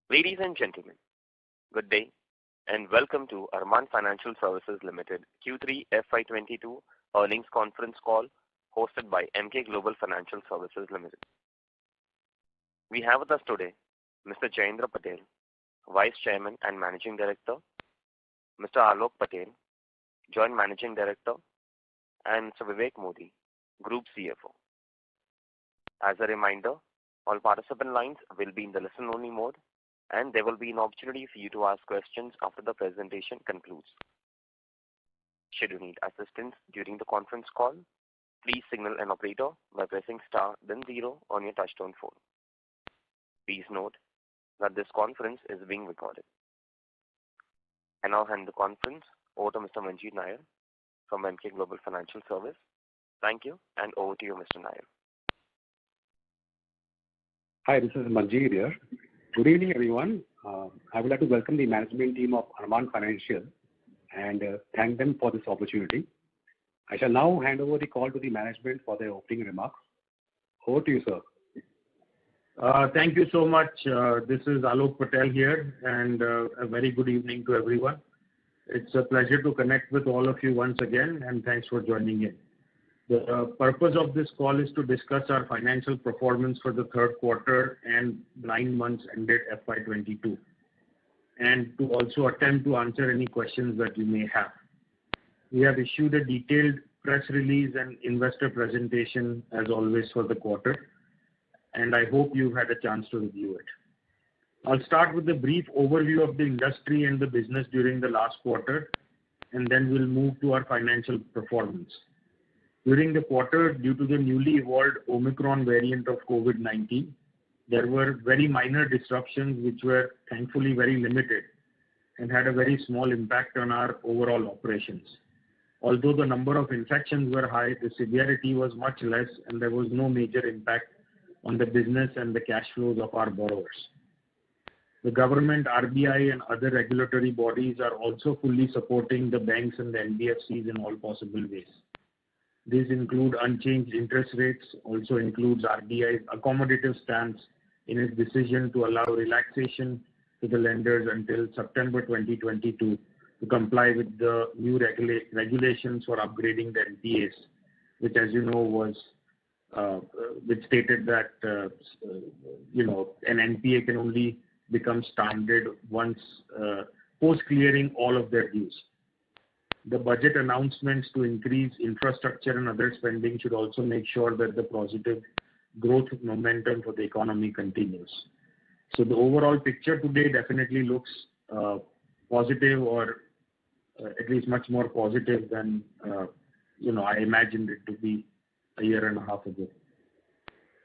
Ladies and gentlemen, good day and welcome to Arman Financial Services Limited Q3 FY22 Earnings Conference Call hosted by Emkay Global Financial Services Limited. We have with us today Mr. Jayendra Patel, Vice Chairman and Managing Director, Mr. Alok Patel, Joint Managing Director, and Mr. Vivek Modi, Group CFO. As a reminder, all participant lines will be in the listen-only mode, and there will be an opportunity for you to ask questions after the presentation concludes. Should you need assistance during the conference call, please signal an operator by pressing star then 0 on your touchtone phone. Please note that this conference is being recorded. I now hand the conference over to Mr. Manjeet Nair from Emkay Global Financial Services. Thank you, and over to you, Mr. Nair. Hi, this is Manjeet here. Good evening, everyone. I would like to welcome the management team of Arman Financial and thank them for this opportunity. I shall now hand over the call to the management for their opening remarks. Over to you, sir. Thank you so much. This is Alok Patel here, and a very good evening to everyone. It's a pleasure to connect with all of you once again, and thanks for joining in. The purpose of this call is to discuss our financial performance for the third quarter and 9 months ended FY22, and to also attempt to answer any questions that you may have. We have issued a detailed press release and investor presentation as always for the quarter, and I hope you've had a chance to review it. I'll start with a brief overview of the industry and the business during the last quarter, and then we'll move to our financial performance. During the quarter, due to the newly evolved Omicron variant of COVID-19, there were very minor disruptions which were thankfully very limited and had a very small impact on our overall operations. Although the number of infections were high, the severity was much less and there was no major impact on the business and the cash flows of our borrowers. The government, RBI and other regulatory bodies are also fully supporting the banks and the NBFCs in all possible ways. These include unchanged interest rates, also includes RBI's accommodative stance in its decision to allow relaxation to the lenders until September 2022 to comply with the new regulations for upgrading the NPAs, which as you know was which stated that an NPA can only become standard once post clearing all of their dues. The budget announcements to increase infrastructure and other spending should also make sure that the positive growth momentum for the economy continues. So the overall picture today definitely looks positive, or at least much more positive than I imagined it to be a year and a half ago.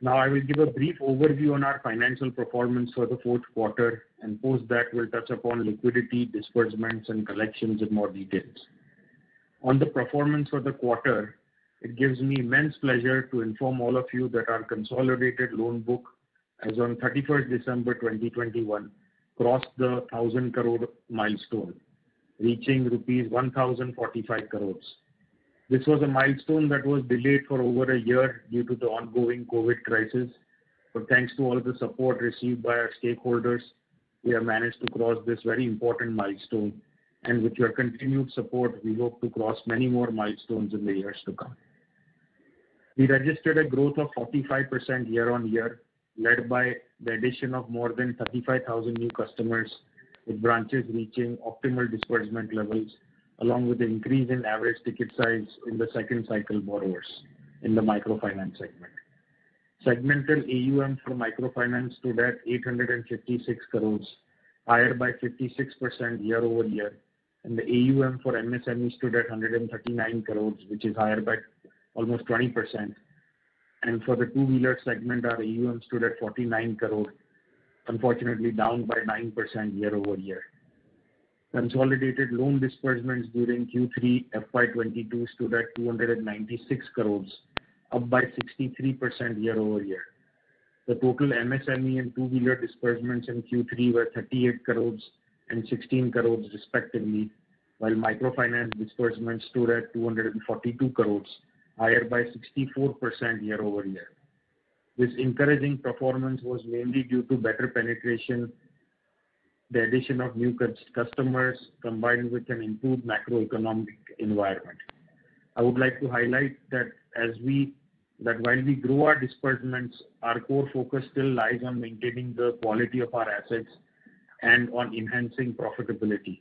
Now I will give a brief overview on our financial performance for the fourth quarter, and post that we'll touch upon liquidity, disbursements and collections in more details. On the performance for the quarter, it gives me immense pleasure to inform all of you that our consolidated loan book as on 31st December 2021 crossed the 1,000 crore milestone, reaching rupees 1,045 crores. This was a milestone that was delayed for over a year due to the ongoing COVID crisis, but thanks to all of the support received by our stakeholders, we have managed to cross this very important milestone, and with your continued support, we hope to cross many more milestones in the years to come. We registered a growth of 45% year on year, led by the addition of more than 35,000 new customers, with branches reaching optimal disbursement levels, along with the increase in average ticket size in the second cycle borrowers in the microfinance segment. Segmental AUM for microfinance stood at 856 crores, higher by 56% year over year, and the AUM for MSME stood at 139 crores, which is higher by almost 20%. And for the two-wheeler segment, our AUM stood at 49 crores, unfortunately down by 9% year over year. Consolidated loan disbursements during Q3 FY22 stood at 296 crores, up by 63% year over year. The total MSME and two-wheeler disbursements in Q3 were 38 crores and 16 crores respectively, while microfinance disbursements stood at 242 crores, higher by 64% year over year. This encouraging performance was mainly due to better penetration the addition of new customers combined with an improved macroeconomic environment. I would like to highlight that while we grow our disbursements, our core focus still lies on maintaining the quality of our assets and on enhancing profitability.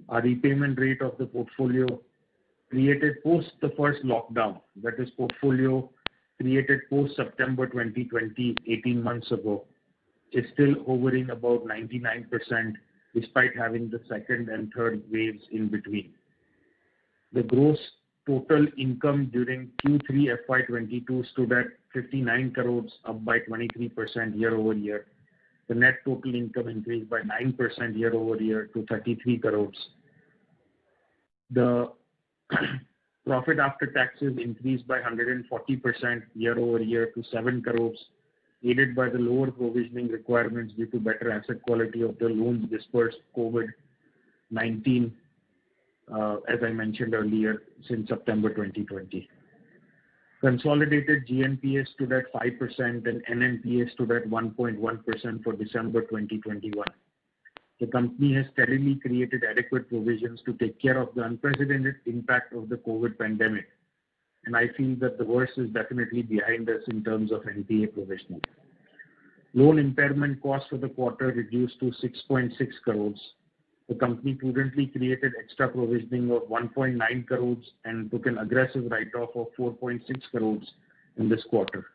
Our repayment rate of the portfolio created post the first lockdown, that is portfolio created post September 2020, 18 months ago, is still hovering about 99% despite having the second and third waves in between. The gross total income during Q3 FY22 stood at 59 crores, up by 23% year over year. The net total income increased by 9% year over year to 33 crores. The profit after taxes increased by 140% year over year to 7 crores, aided by the lower provisioning requirements due to better asset quality of the loans dispersed COVID-19, as I mentioned earlier, since September 2020. Consolidated GNPA stood at 5% and NNPA stood at 1.1% for December 2021. The company has steadily created adequate provisions to take care of the unprecedented impact of the COVID pandemic, and I feel that the worst is definitely behind us in terms of NPA provisioning. Loan impairment cost for the quarter reduced to 6.6 crores. The company prudently created extra provisioning of 1.9 crores and took an aggressive write-off of 4.6 crores in this quarter.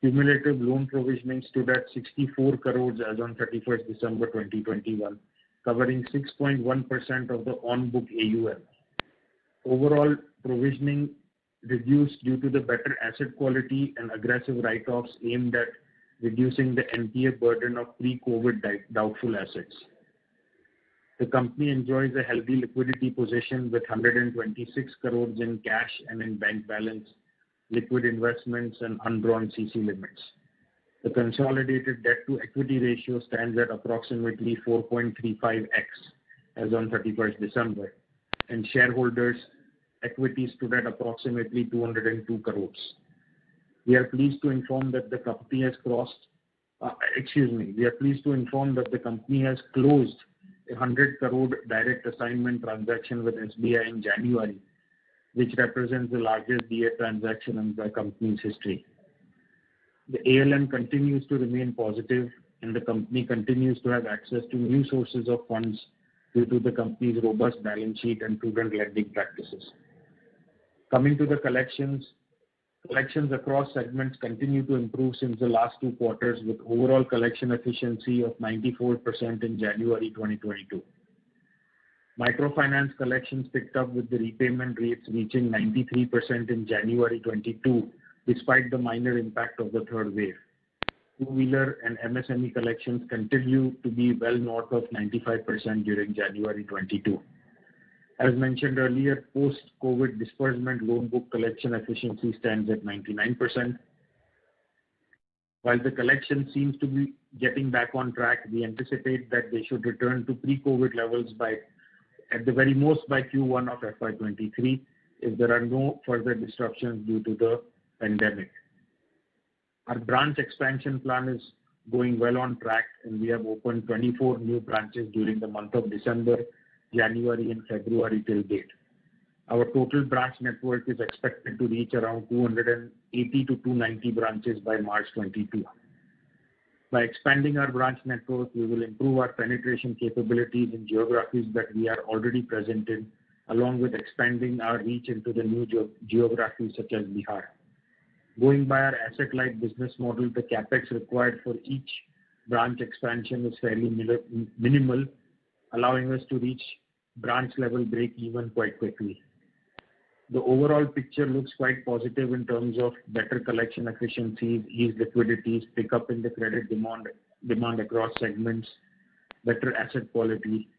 Cumulative loan provisioning stood at 64 crores as on 31st December 2021, covering 6.1% of the on-book AUM. Overall, provisioning reduced due to the better asset quality and aggressive write-offs aimed at reducing the NPA burden of pre-COVID doubtful assets. The company enjoys a healthy liquidity position with 126 crores in cash and in bank balance, liquid investments and undrawn CC limits. The consolidated debt to equity ratio stands at approximately 4.35x as on 31st December, and shareholders' equity stood at approximately 202 crores. We are pleased to inform that the company has closed a 100 crore direct assignment transaction with SBI in January, which represents the largest DA transaction in the company's history. The ALM continues to remain positive, and the company continues to have access to new sources of funds due to the company's robust balance sheet and prudent lending practices. Coming to the collections across segments continue to improve since the last 2 quarters, with overall collection efficiency of 94% in January 2022. Microfinance collections picked up with the repayment rates reaching 93% in January 22, despite the minor impact of the third wave. Two-wheeler and MSME collections continue to be well north of 95% during January 22. As mentioned earlier, post-COVID disbursement loan book collection efficiency stands at 99%. While the collection seems to be getting back on track, we anticipate that they should return to pre-COVID levels at the very most by Q1 of FY23 if there are no further disruptions due to the pandemic. Our branch expansion plan is going well on track, and we have opened 24 new branches during the month of December, January and February till date. Our total branch network is expected to reach around 280 to 290 branches by March 22. By expanding our branch network, we will improve our penetration capabilities in geographies that we are already present in, along with expanding our reach into the new geographies such as Bihar. Going by our asset-light business model, the capex required for each branch expansion is fairly minimal, allowing us to reach branch-level break-even quite quickly. The overall picture looks quite positive in terms of better collection efficiencies, eased liquidities, pickup in the credit demand across segments, better asset quality.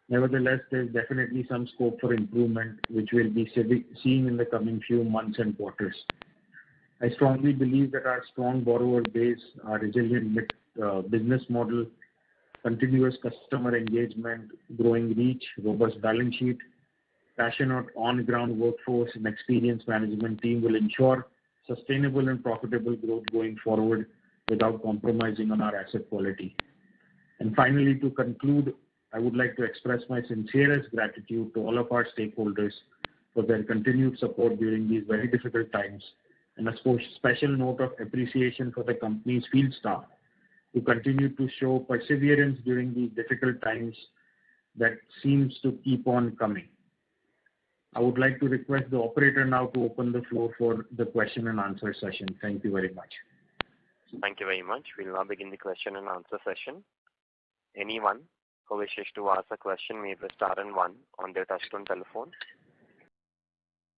Nevertheless, there is definitely some scope for improvement, which we'll be seeing in the coming few months and quarters. I strongly believe that our strong borrower base, our resilient business model, continuous customer engagement, growing reach, robust balance sheet, passionate on-ground workforce and experienced management team will ensure sustainable and profitable growth going forward without compromising on our asset quality. And finally, to conclude, I would like to express my sincerest gratitude to all of our stakeholders for their continued support during these very difficult times, and a special note of appreciation for the company's field staff who continue to show perseverance during these difficult times that seems to keep on coming. I would like to request the operator now to open the floor for the question and answer session. Thank you very much. Thank you very much. We'll now begin the question and answer session. Anyone who wishes to ask a question may press star and one on their touchtone telephone.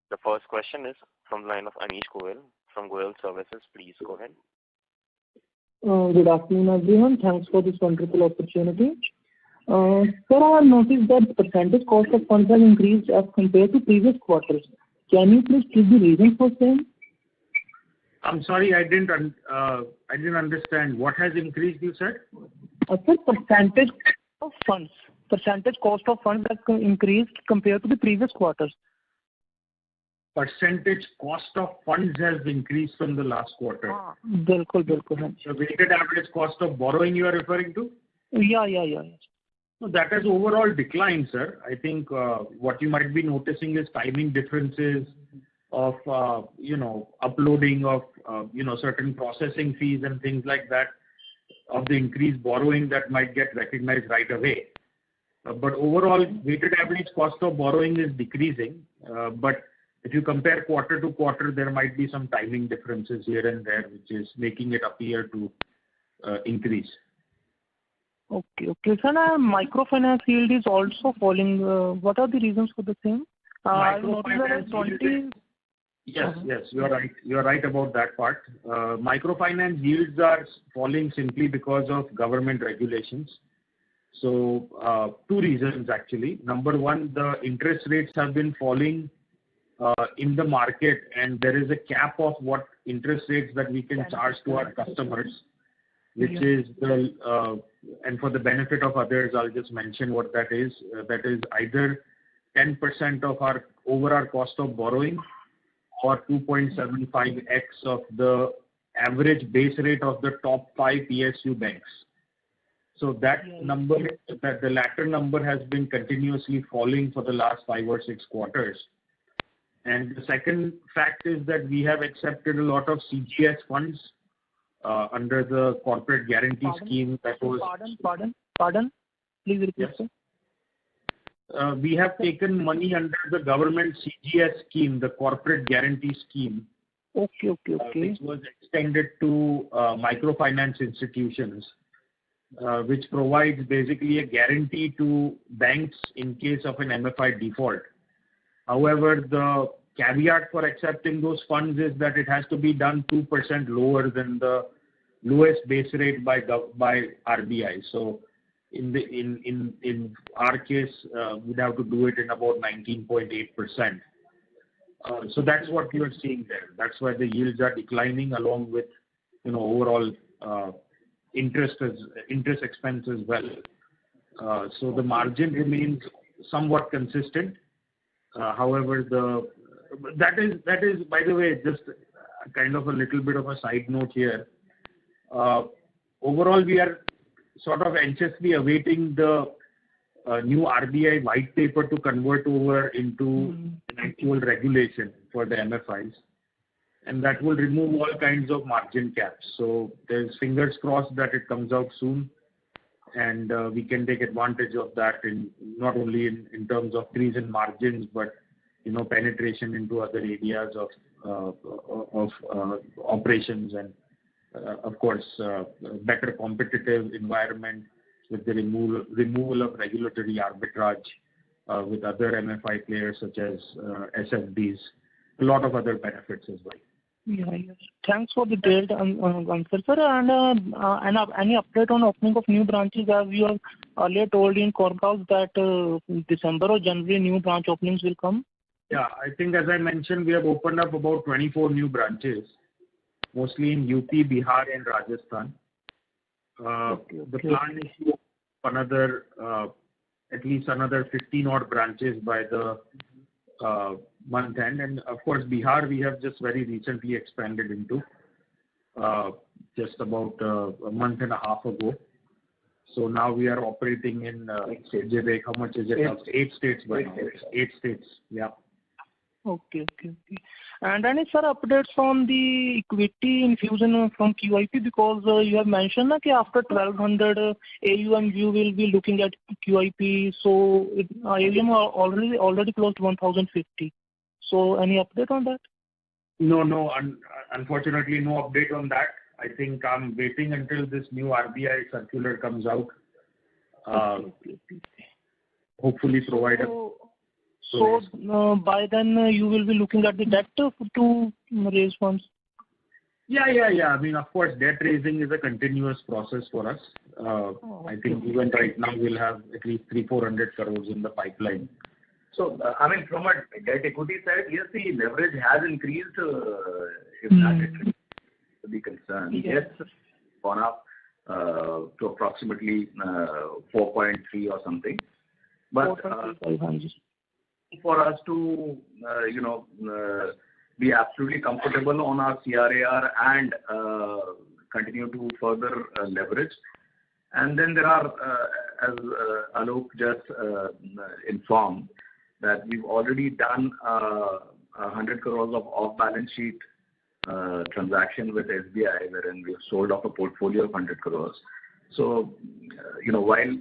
The first question is from the line of Anish Goyal from Goyal Services. Please go ahead. Good afternoon, everyone. Thanks for this wonderful opportunity. Sir, I have noticed that the percentage cost of funds has increased as compared to previous quarters. Can you please give the reason for same? I'm sorry, I didn't understand. What has increased, you said? Sir, percentage cost of funds has increased compared to the previous quarters. Percentage cost of funds has increased from the last quarter. Bilkul. The weighted average cost of borrowing you are referring to? Yeah. So that has overall declined, sir. I think what you might be noticing is timing differences of, uploading of, certain processing fees and things like that, of the increased borrowing that might get recognized right away. But overall, weighted average cost of borrowing is decreasing. But if you compare quarter to quarter, there might be some timing differences here and there, which is making it appear to increase. Okay. Sir, microfinance yield is also falling. What are the reasons for the same? Yes, you are right. You are right about that part. Microfinance yields are falling simply because of government regulations. So two reasons actually. Number one, the interest rates have been falling in the market, and there is a cap of what interest rates that we can charge to our customers, which is and for the benefit of others, I'll just mention what that is. That is either 10% of our cost of borrowing, or 2.75x of the average base rate of the top 5 PSU banks. So that number, the latter number has been continuously falling for the last 5 or 6 quarters. And the second fact is that we have accepted a lot of CGS funds under the corporate guarantee scheme that was... Pardon? Please repeat, yes. sir. We have taken money under the government CGS scheme, the corporate guarantee scheme. Okay. Which was extended to microfinance institutions, which provides basically a guarantee to banks in case of an MFI default. However, the caveat for accepting those funds is that it has to be done 2% lower than the lowest base rate by RBI. So in our case, we'd have to do it in about 19.8%. So that's what you are seeing there. That's why the yields are declining along with overall interest expense as well. So the margin remains somewhat consistent. However, that is by the way, just kind of a little bit of a side note here. Overall, we are sort of anxiously awaiting the new RBI white paper to convert over into an actual regulation for the MFIs, and that will remove all kinds of margin caps. So there's fingers crossed that it comes out soon, and we can take advantage of that in not only in terms of increase in margins, but penetration into other areas of operations, and of course better competitive environment with the removal of regulatory arbitrage with other MFI players such as SFBs, a lot of other benefits as well. Yes. Thanks for the detailed answer, sir. And any update on opening of new branches, as you have earlier told in Concall that December or January new branch openings will come? Yeah, I think as I mentioned, we have opened up about 24 new branches, mostly in UP, Bihar and Rajasthan. The plan is to open at least another 15 odd branches by the month end. And of course, Bihar we have just very recently expanded into just about a month and a half ago. So now we are operating in, Vivek, how much is it now? 8 states by now. 8 states, yeah. Okay. And any, sir, updates on the equity infusion from QIP? Because you have mentioned that after 1200 AUM, you will be looking at QIP. So AUM are already close to 1050. So any update on that? No. Unfortunately, no update on that. I think I'm waiting until this new RBI circular comes out. Okay. Hopefully provide So by then you will be looking at the debt to raise funds? Yeah. I mean, of course, debt raising is a continuous process for us. I think even right now we'll have at least 300-400 crores in the pipeline. So, I mean, from a debt equity side, yes, the leverage has increased, if that is to be concerned. Yes. Yes, gone up to approximately 4.3 or something. But for us to, be absolutely comfortable on our CRAR and continue to further leverage. And then there are, as Alok just informed, that we've already done 100 crores of off-balance sheet transaction with SBI, wherein we've sold off a portfolio of 100 crores. So, while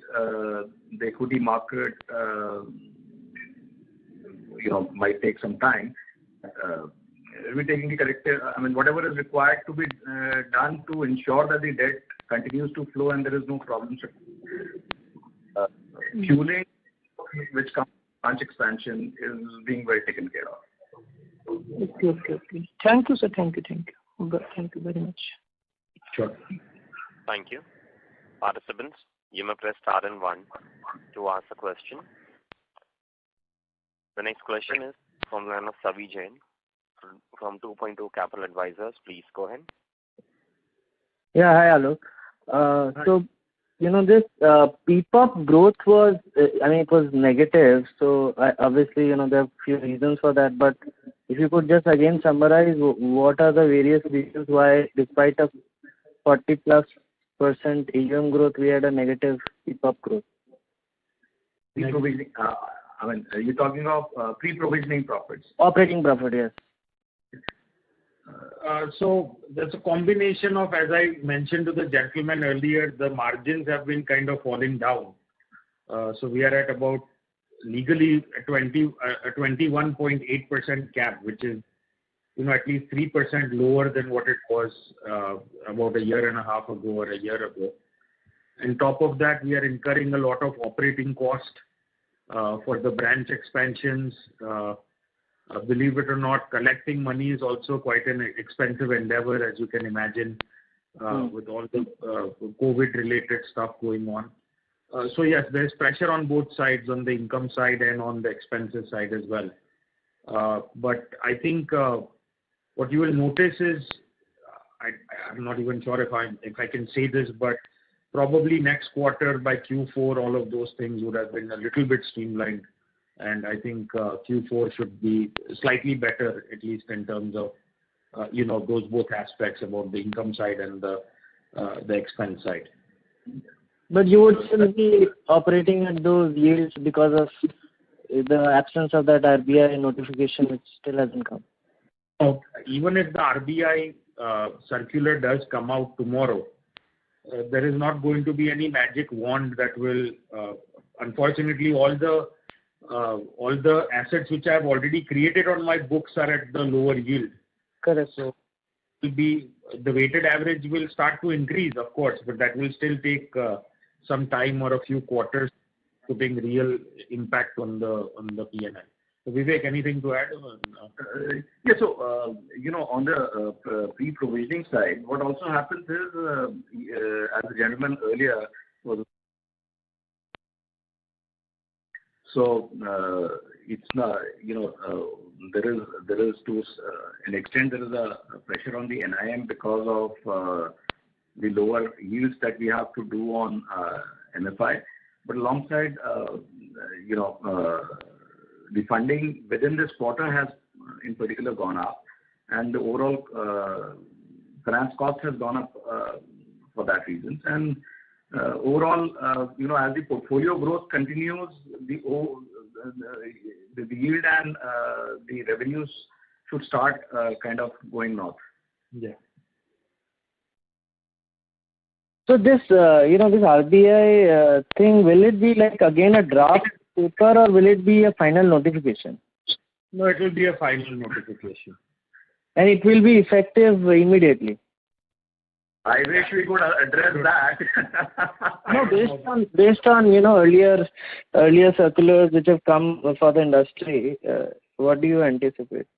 the equity market, might take some time, we're taking the corrective, whatever is required to be done to ensure that the debt continues to flow and there is no problem. Fueling, which comes branch expansion, is being well taken care of. Okay. Thank you, sir. Thank you. Thank you very much. Sure. Thank you. Participants, you may press star and 1 to ask a question. The next question is from the line of Savi Jain from 2.2 Capital Advisors. Please go ahead. Yeah, hi, Alok. So, this PPOP growth was, it was negative. So, obviously, there are a few reasons for that. But if you could just again summarize what are the various reasons why, despite a 40+% AUM growth, we had a negative PPOP growth. Pre-provisioning, you're talking of pre-provisioning profits? Operating profit, yes. So there's a combination of, as I mentioned to the gentleman earlier, the margins have been kind of falling down. So we are at about legally a 21.8% cap, which is, at least 3% lower than what it was about a year and a half ago or a year ago. On top of that, we are incurring a lot of operating cost for the branch expansions. Believe it or not, collecting money is also quite an expensive endeavor, as you can imagine, with all the COVID-related stuff going on. So yes, there's pressure on both sides, on the income side and on the expenses side as well. But I think what you will notice is, I'm not even sure if I can say this, but probably next quarter by Q4, all of those things would have been a little bit streamlined. And I think Q4 should be slightly better, at least in terms of, those both aspects about the income side and the expense side. But you would still be operating at those yields because of the absence of that RBI notification, which still hasn't come. Even if the RBI circular does come out tomorrow, there is not going to be any magic wand that will, unfortunately, all the assets which I have already created on my books are at the lower yield. Correct. So the weighted average will start to increase, of course, but that will still take some time or a few quarters, putting real impact on the P&L. So Vivek, anything to add? Yeah, so, on the pre-provisioning side, what also happens is, as the gentleman earlier was, so it's not, there is to an extent there is a pressure on the NIM because of the lower yields that we have to do on MFI, but alongside, the funding within this quarter has in particular gone up, and the overall finance cost has gone up for that reason. And overall, as the portfolio growth continues, the yield and the revenues should start kind of going north. Yeah. So this, this RBI thing, will it be like again a draft paper or will it be a final notification? No, it will be a final notification. And it will be effective immediately? I wish we could address that. No, based on earlier circulars which have come for the industry, what do you anticipate?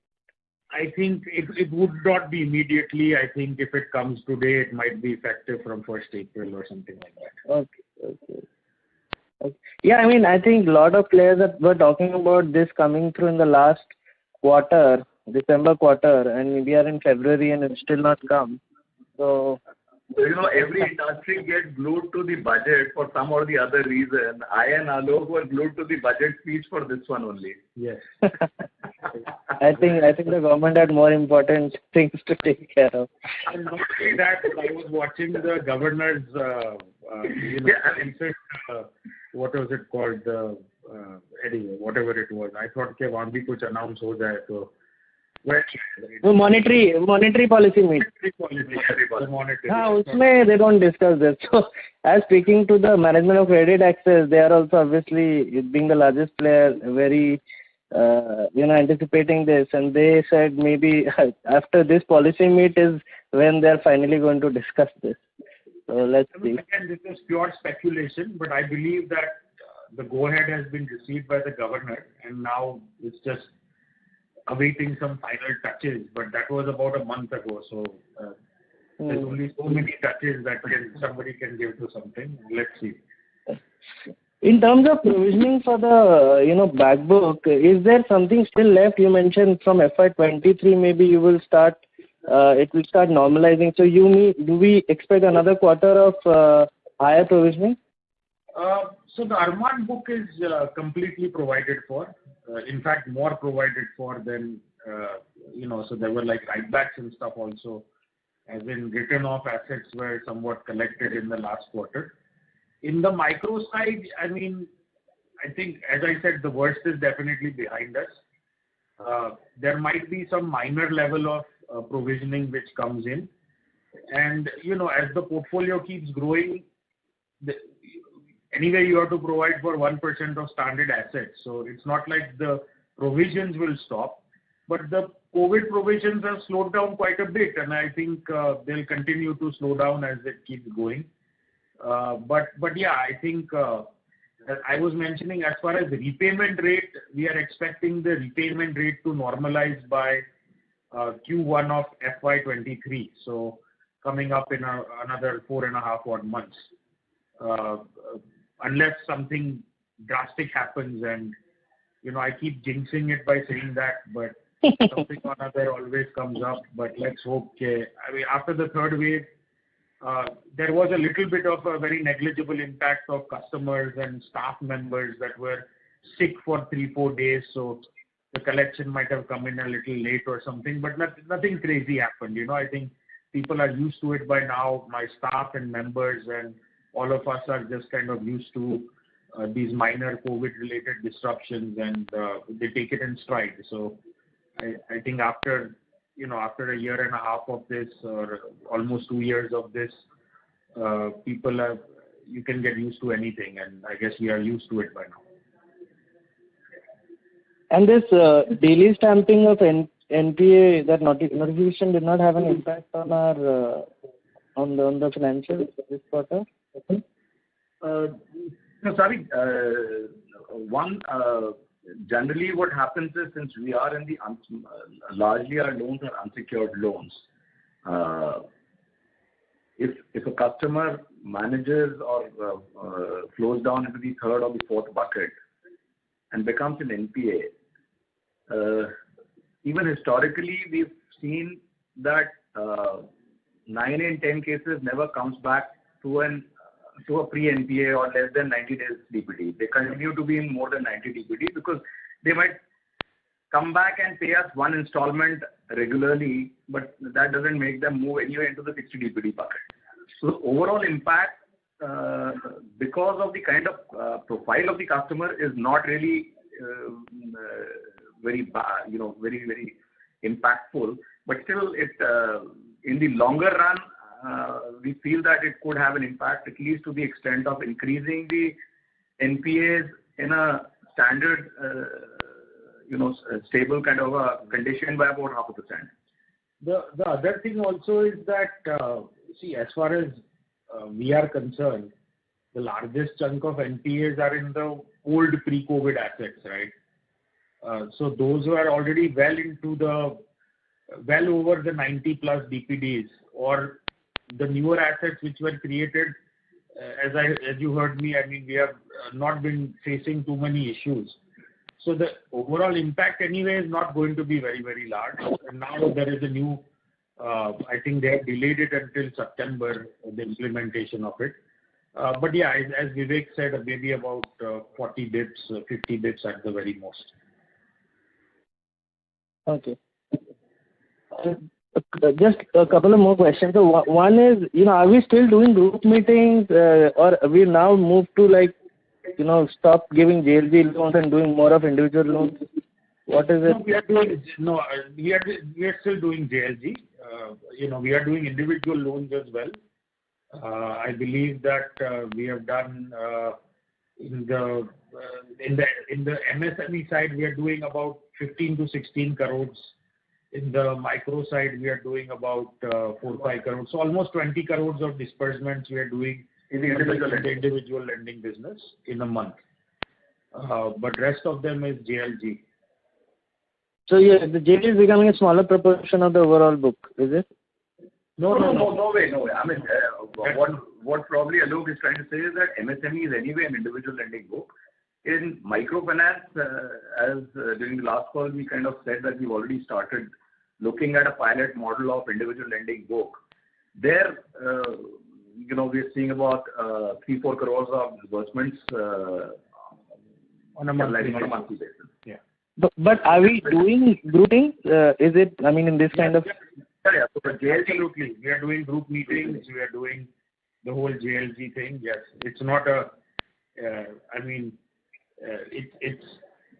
I think it would not be immediately. I think if it comes today, it might be effective from 1st April or something like that. Okay. Yeah, I mean, I think a lot of players were talking about this coming through in the last quarter, December quarter, and we are in February and it's still not come. So, every industry gets glued to the budget for some or the other reason. I and Alok were glued to the budget speech for this one only. Yes. I think the government had more important things to take care of. And not only that, I was watching the governor's, what was it called? Anyway, whatever it was. I thought कि वहाँ भी कुछ announce हो जाए तो. Monetary policy meet. Usme they don't discuss this. So, as speaking to the management of credit access, they are also obviously, being the largest player, very, anticipating this. And they said maybe after this policy meet is when they are finally going to discuss this. So, let's see. Again, this is pure speculation, but I believe that the go-ahead has been received by the governor, and now it's just awaiting some final touches, but that was about a month ago. So there's only so many touches that somebody can give to something. Let's see. In terms of provisioning for the back book, is there something still left? You mentioned from FY23 maybe you will start. It will start normalizing. So do we expect another quarter of higher provisioning? So the Arman book is completely provided for. In fact, more provided for than, so there were like write-backs and stuff also, as in written off assets were somewhat collected in the last quarter. In the micro side, I mean, I think, as I said, the worst is definitely behind us. There might be some minor level of provisioning which comes in. And, as the portfolio keeps growing, anyway, you have to provide for 1% of standard assets. So it's not like the provisions will stop, but the COVID provisions have slowed down quite a bit, and I think they'll continue to slow down as it keeps going. But yeah, I think I was mentioning as far as the repayment rate, we are expecting the repayment rate to normalize by Q1 of FY23. So coming up in another 4.5 odd months. Unless something drastic happens, and I keep jinxing it by saying that, but something or other always comes up. But let's hope. After the third wave, there was a little bit of a very negligible impact of customers and staff members that were sick for 3-4 days. So the collection might have come in a little late or something, but nothing crazy happened. I think people are used to it by now. My staff and members and all of us are just kind of used to these minor COVID-related disruptions, and they take it in stride. So I think after a year and a half of this, or almost 2 years of this, you can get used to anything, and I guess we are used to it by now. And this daily stamping of NPA, that notification did not have an impact on our on the financials this quarter? No, sorry. Generally what happens is, since we are in the largely our loans are unsecured loans, if a customer manages or flows down into the third or the fourth bucket and becomes an NPA, even historically we've seen that 9 in 10 cases never comes back to a pre-NPA or less than 90 days DPD. They continue to be in more than 90 DPD because they might come back and pay us one installment regularly, but that doesn't make them move anywhere into the 60 DPD bucket. So the overall impact because of the kind of profile of the customer is not really very very impactful. But still, it in the longer run, we feel that it could have an impact, at least to the extent of increasing the NPAs in a standard, stable kind of a condition by about 0.5%. The other thing also is that, as far as we are concerned, the largest chunk of NPAs are in the old pre-COVID assets, right? So those who are already well over the 90 plus DPDs, or the newer assets which were created, as you heard me, I mean, we have not been facing too many issues. So the overall impact anyway is not going to be very, very large. And now there is a new, I think they have delayed it until September, the implementation of it. But yeah, as Vivek said, maybe about 40 bips, 50 bips at the very most. Okay. Just a couple of more questions. So one is, are we still doing group meetings, or we now moved to stop giving JLG loans and doing more of individual loans? What is it? We are still doing JLG. We are doing individual loans as well. I believe that we have done in the MSME side, we are doing about 15 to 16 crores. In the micro side, we are doing about 4-5 crores. So almost 20 crores of disbursements we are doing in the individual lending business in a month. But rest of them is JLG. So yeah, the JLG is becoming a smaller proportion of the overall book, is it? No way. I mean, what probably Alok is trying to say is that MSME is anyway an individual lending book. In microfinance, as during the last call, we kind of said that we've already started looking at a pilot model of individual lending book. There, we're seeing about 3-4 crores of disbursements on a monthly basis. Yeah. But are we doing grouping? Is it, I mean, in this kind of... Yeah. So absolutely. We are doing group meetings. We are doing the whole JLG thing. Yes. It's not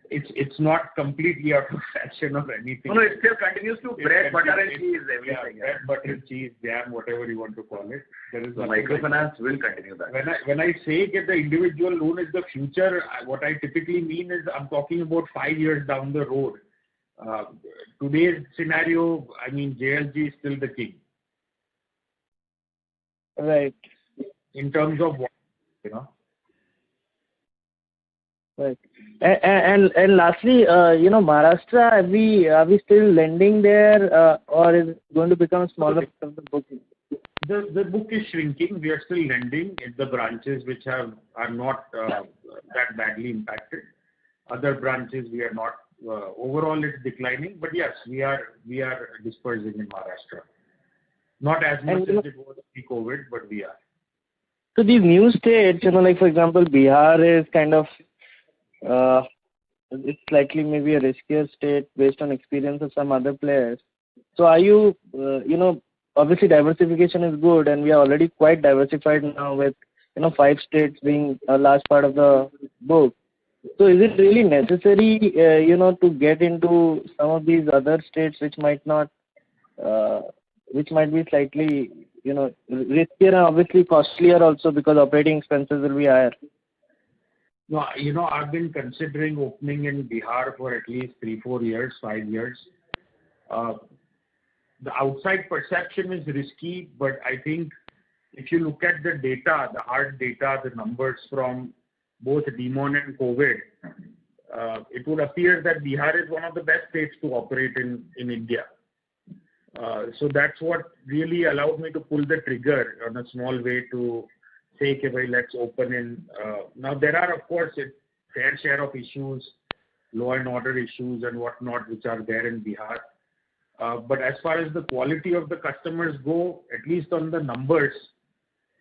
it's not completely out of fashion or anything. No, it still continues to bread, butter and cheese, everything. Yeah, bread, butter, cheese, jam, whatever you want to call it. There is microfinance will continue that. When I say that the individual loan is the future, what I typically mean is I'm talking about 5 years down the road. Today's scenario, I mean, JLG is still the king. Right. In terms of what, Right. And lastly, Maharashtra, are we still lending there, or is it going to become smaller of the book? The book is shrinking. We are still lending in the branches which are not that badly impacted. Other branches we are not. Overall, it's declining. But yes, we are dispersing in Maharashtra. Not as much as it was pre-COVID, but we are. So these new states, like for example, Bihar is kind of it's likely maybe a riskier state based on experience of some other players. So are you, obviously diversification is good, and we are already quite diversified now with, 5 states being a large part of the book. So is it really necessary, to get into some of these other states which might not, which might be slightly, riskier and obviously costlier also because operating expenses will be higher? No, I've been considering opening in Bihar for at least 3-4 years, 5 years. The outside perception is risky, but I think if you look at the data, the hard data, the numbers from both Demon and COVID, it would appear that Bihar is one of the best states to operate in India. So that's what really allowed me to pull the trigger on a small way to say, okay, let's open in. Now there are, of course, a fair share of issues, law and order issues and whatnot, which are there in Bihar. But as far as the quality of the customers go, at least on the numbers,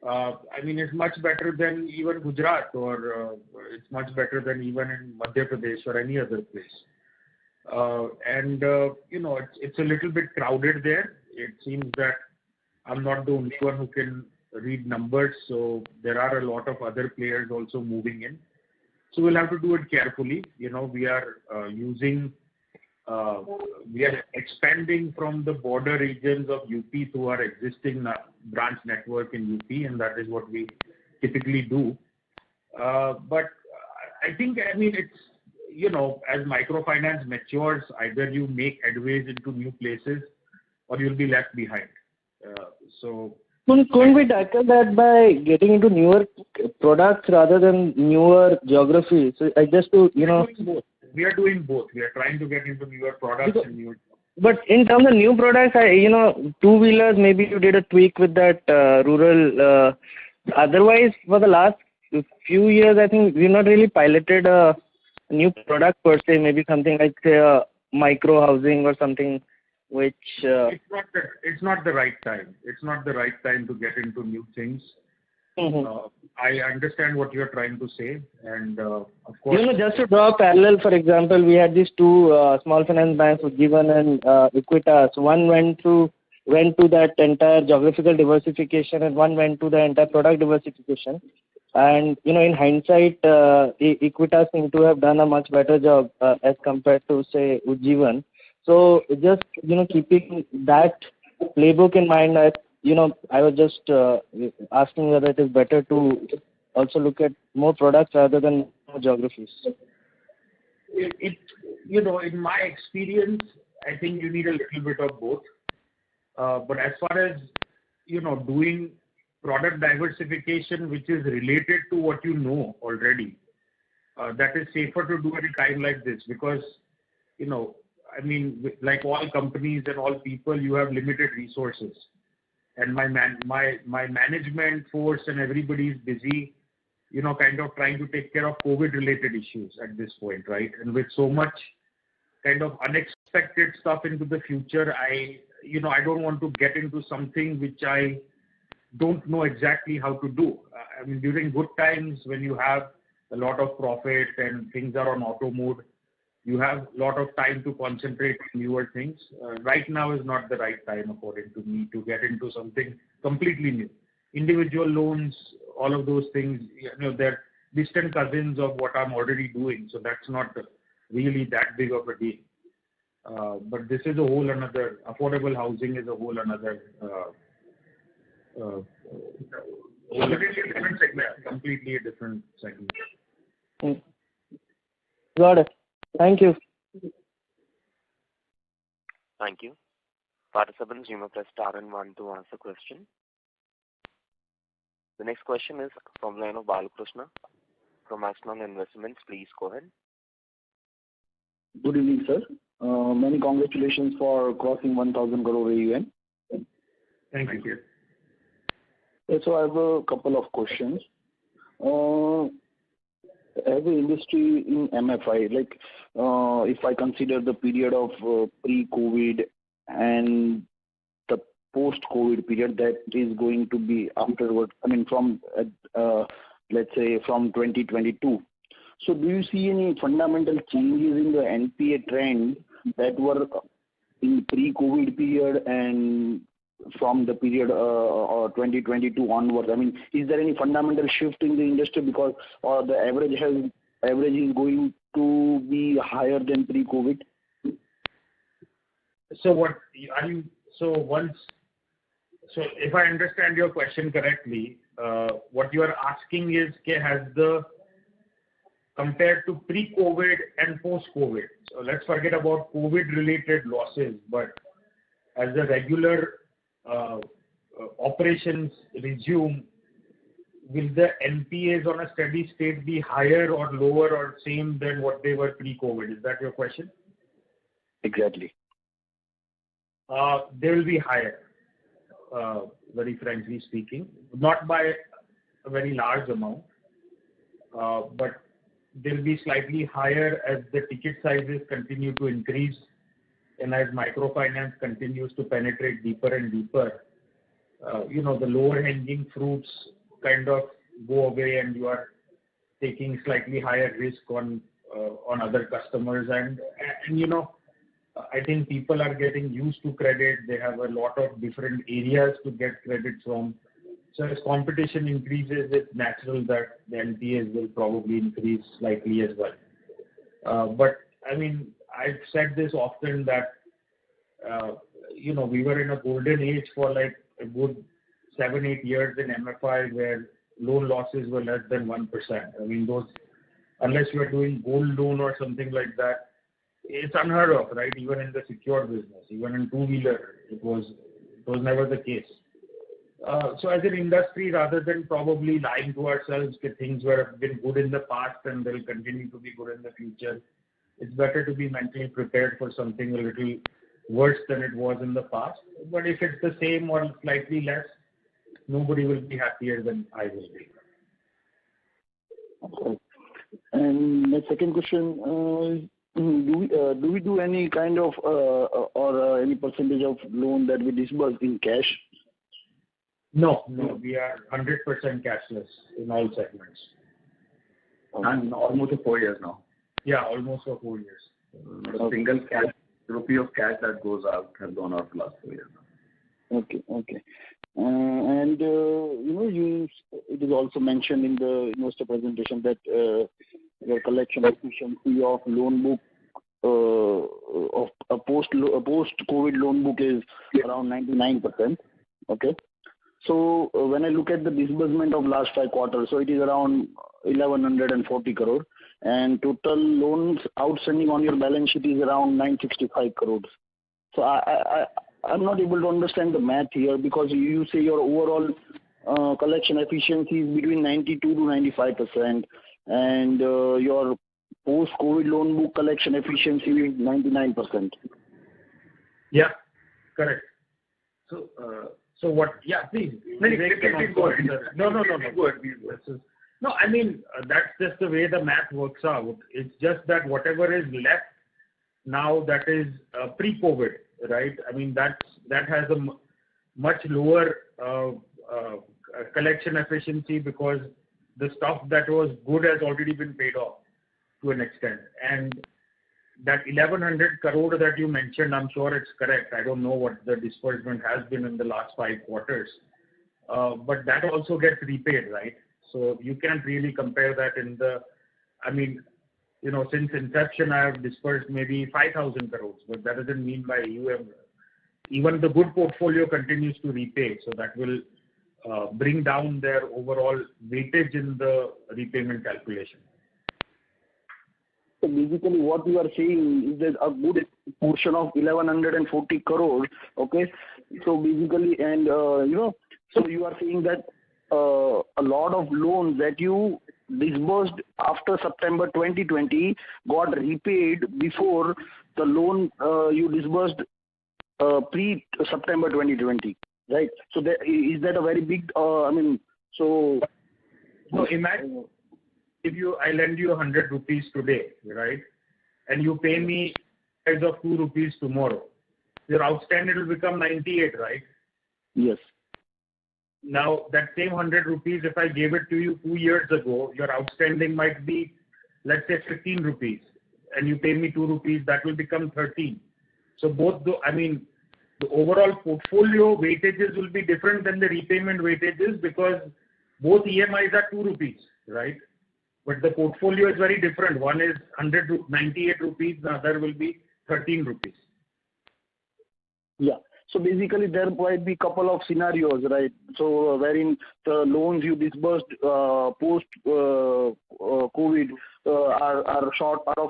it's much better than even Gujarat, or it's much better than even in Madhya Pradesh or any other place. It's a little bit crowded there. It seems that I'm not the only one who can read numbers, so there are a lot of other players also moving in. So we'll have to do it carefully. We are we are expanding from the border regions of UP through our existing branch network in UP, and that is what we typically do. But I think, it's, as microfinance matures, either you make headways into new places or you'll be left behind. Couldn't we tackle that by getting into newer products rather than newer geographies? So I just to, We are doing both. We are trying to get into newer products and newer. But in terms of new products, two-wheelers, maybe you did a tweak with that rural. Otherwise, for the last few years, I think we've not really piloted a new product per se, maybe something like, say, a micro housing or something, which... It's not the right time. It's not the right time to get into new things. Mm-hmm. I understand what you're trying to say, and of course... just to draw a parallel, for example, we had these two small finance banks, Ujjivan and Equitas. One went to that entire geographical diversification, and one went to the entire product diversification. And, in hindsight, Equitas seem to have done a much better job as compared to, say, Ujjivan. So just, keeping that playbook in mind, I was just asking whether it is better to also look at more products rather than more geographies. In my experience, I think you need a little bit of both. But as far as, doing product diversification, which is related to what you know already, that is safer to do at a time like this because, like all companies and all people, you have limited resources. And my management force and everybody is busy, kind of trying to take care of COVID-related issues at this point, right? And with so much kind of unexpected stuff into the future, I don't want to get into something which I don't know exactly how to do. During good times, when you have a lot of profit and things are on auto mode, you have a lot of time to concentrate on newer things. Right now is not the right time, according to me, to get into something completely new. Individual loans, all of those things, they're distant cousins of what I'm already doing. So that's not really that big of a deal. But this is a whole another, affordable housing is a whole another, different segment, completely a different segment. Got it. Thank you. Thank you. Participants, you may press star and 1 to ask a question. The next question is from the line of Balakrishna from Axon Investments. Please go ahead. Good evening, sir. Many congratulations for crossing 1,000 crore AUM. Thank you. So I have a couple of questions. As an industry in MFI, if I consider the period of pre-COVID and the post-COVID period that is going to be afterward, from, let's say, from 2022. So do you see any fundamental changes in the NPA trend that were in pre-COVID period and from the period 2022 onwards? Is there any fundamental shift in the industry because the average is going to be higher than pre-COVID? So if I understand your question correctly, what you are asking is, compared to pre-COVID and post-COVID. So let's forget about COVID-related losses, but as the regular operations resume, will the NPAs on a steady state be higher or lower or same than what they were pre-COVID? Is that your question? Exactly. They will be higher, very frankly speaking. Not by a very large amount, but they'll be slightly higher as the ticket sizes continue to increase and as microfinance continues to penetrate deeper and deeper. The lower hanging fruits kind of go away and you are taking slightly higher risk on other customers. And I think people are getting used to credit. They have a lot of different areas to get credit from. So as competition increases, it's natural that the NPAs will probably increase slightly as well. But I mean, I've said this often that, we were in a golden age for like a good 7-8 years in MFI where loan losses were less than 1%. I mean, unless you are doing gold loan or something like that, it's unheard of, right? Even in the secured business, even in two-wheeler, it was never the case. So as an industry, rather than probably lying to ourselves that things have been good in the past and they'll continue to be good in the future, it's better to be mentally prepared for something a little worse than it was in the past. But if it's the same or slightly less, nobody will be happier than I will be. Okay. And my second question, do we do any kind of or any percentage of loan that we disburse in cash? No, we are 100% cashless in all segments. And almost for 4 years now. Yeah, almost for 4 years. A single rupee of cash that goes out has gone out last 4 years now. Okay. And it is also mentioned in the investor presentation that your collection efficiency of loan book of a post-COVID loan book is around 99%. Okay. So when I look at the disbursement of last 5 quarters, so it is around 1140 crore, and total loans outstanding on your balance sheet is around 965 crores. So I'm not able to understand the math here, because you say your overall collection efficiency is between 92 to 95%, and your post-COVID loan book collection efficiency is 99%. Yeah, correct. So what? Yeah, please. Please go ahead. No. Go ahead. No, I mean, that's just the way the math works out. It's just that whatever is left now, that is pre-COVID, right? I mean, that has a much lower collection efficiency, because the stuff that was good has already been paid off to an extent. And that 1100 crore that you mentioned, I'm sure it's correct. I don't know what the disbursement has been in the last 5 quarters. But that also gets repaid, right? So you can't really compare that since inception, I have disbursed maybe 5,000 crores, but that doesn't mean by AUM. Even the good portfolio continues to repay, so that will bring down their overall weightage in the repayment calculation. So basically what you are saying is that a good portion of 1140 crores, okay? So basically, and so you are saying that a lot of loans that you disbursed after September 2020 got repaid before the loan you disbursed pre-September 2020, right? So is that a very big, So imagine if I lend you 100 rupees today, right? And you pay me as of 2 rupees tomorrow. Your outstanding will become 98, right? Yes. Now, that same 100 rupees, if I gave it to you 2 years ago, your outstanding might be, let's say, 15 rupees, and you pay me 2 rupees, that will become 13. So the overall portfolio weightages will be different than the repayment weightages, because both EMIs are 2 rupees, right? But the portfolio is very different. One is 98 rupees, the other will be 13 rupees. Yeah. So basically, there might be a couple of scenarios, right? So wherein the loans you disbursed post COVID are of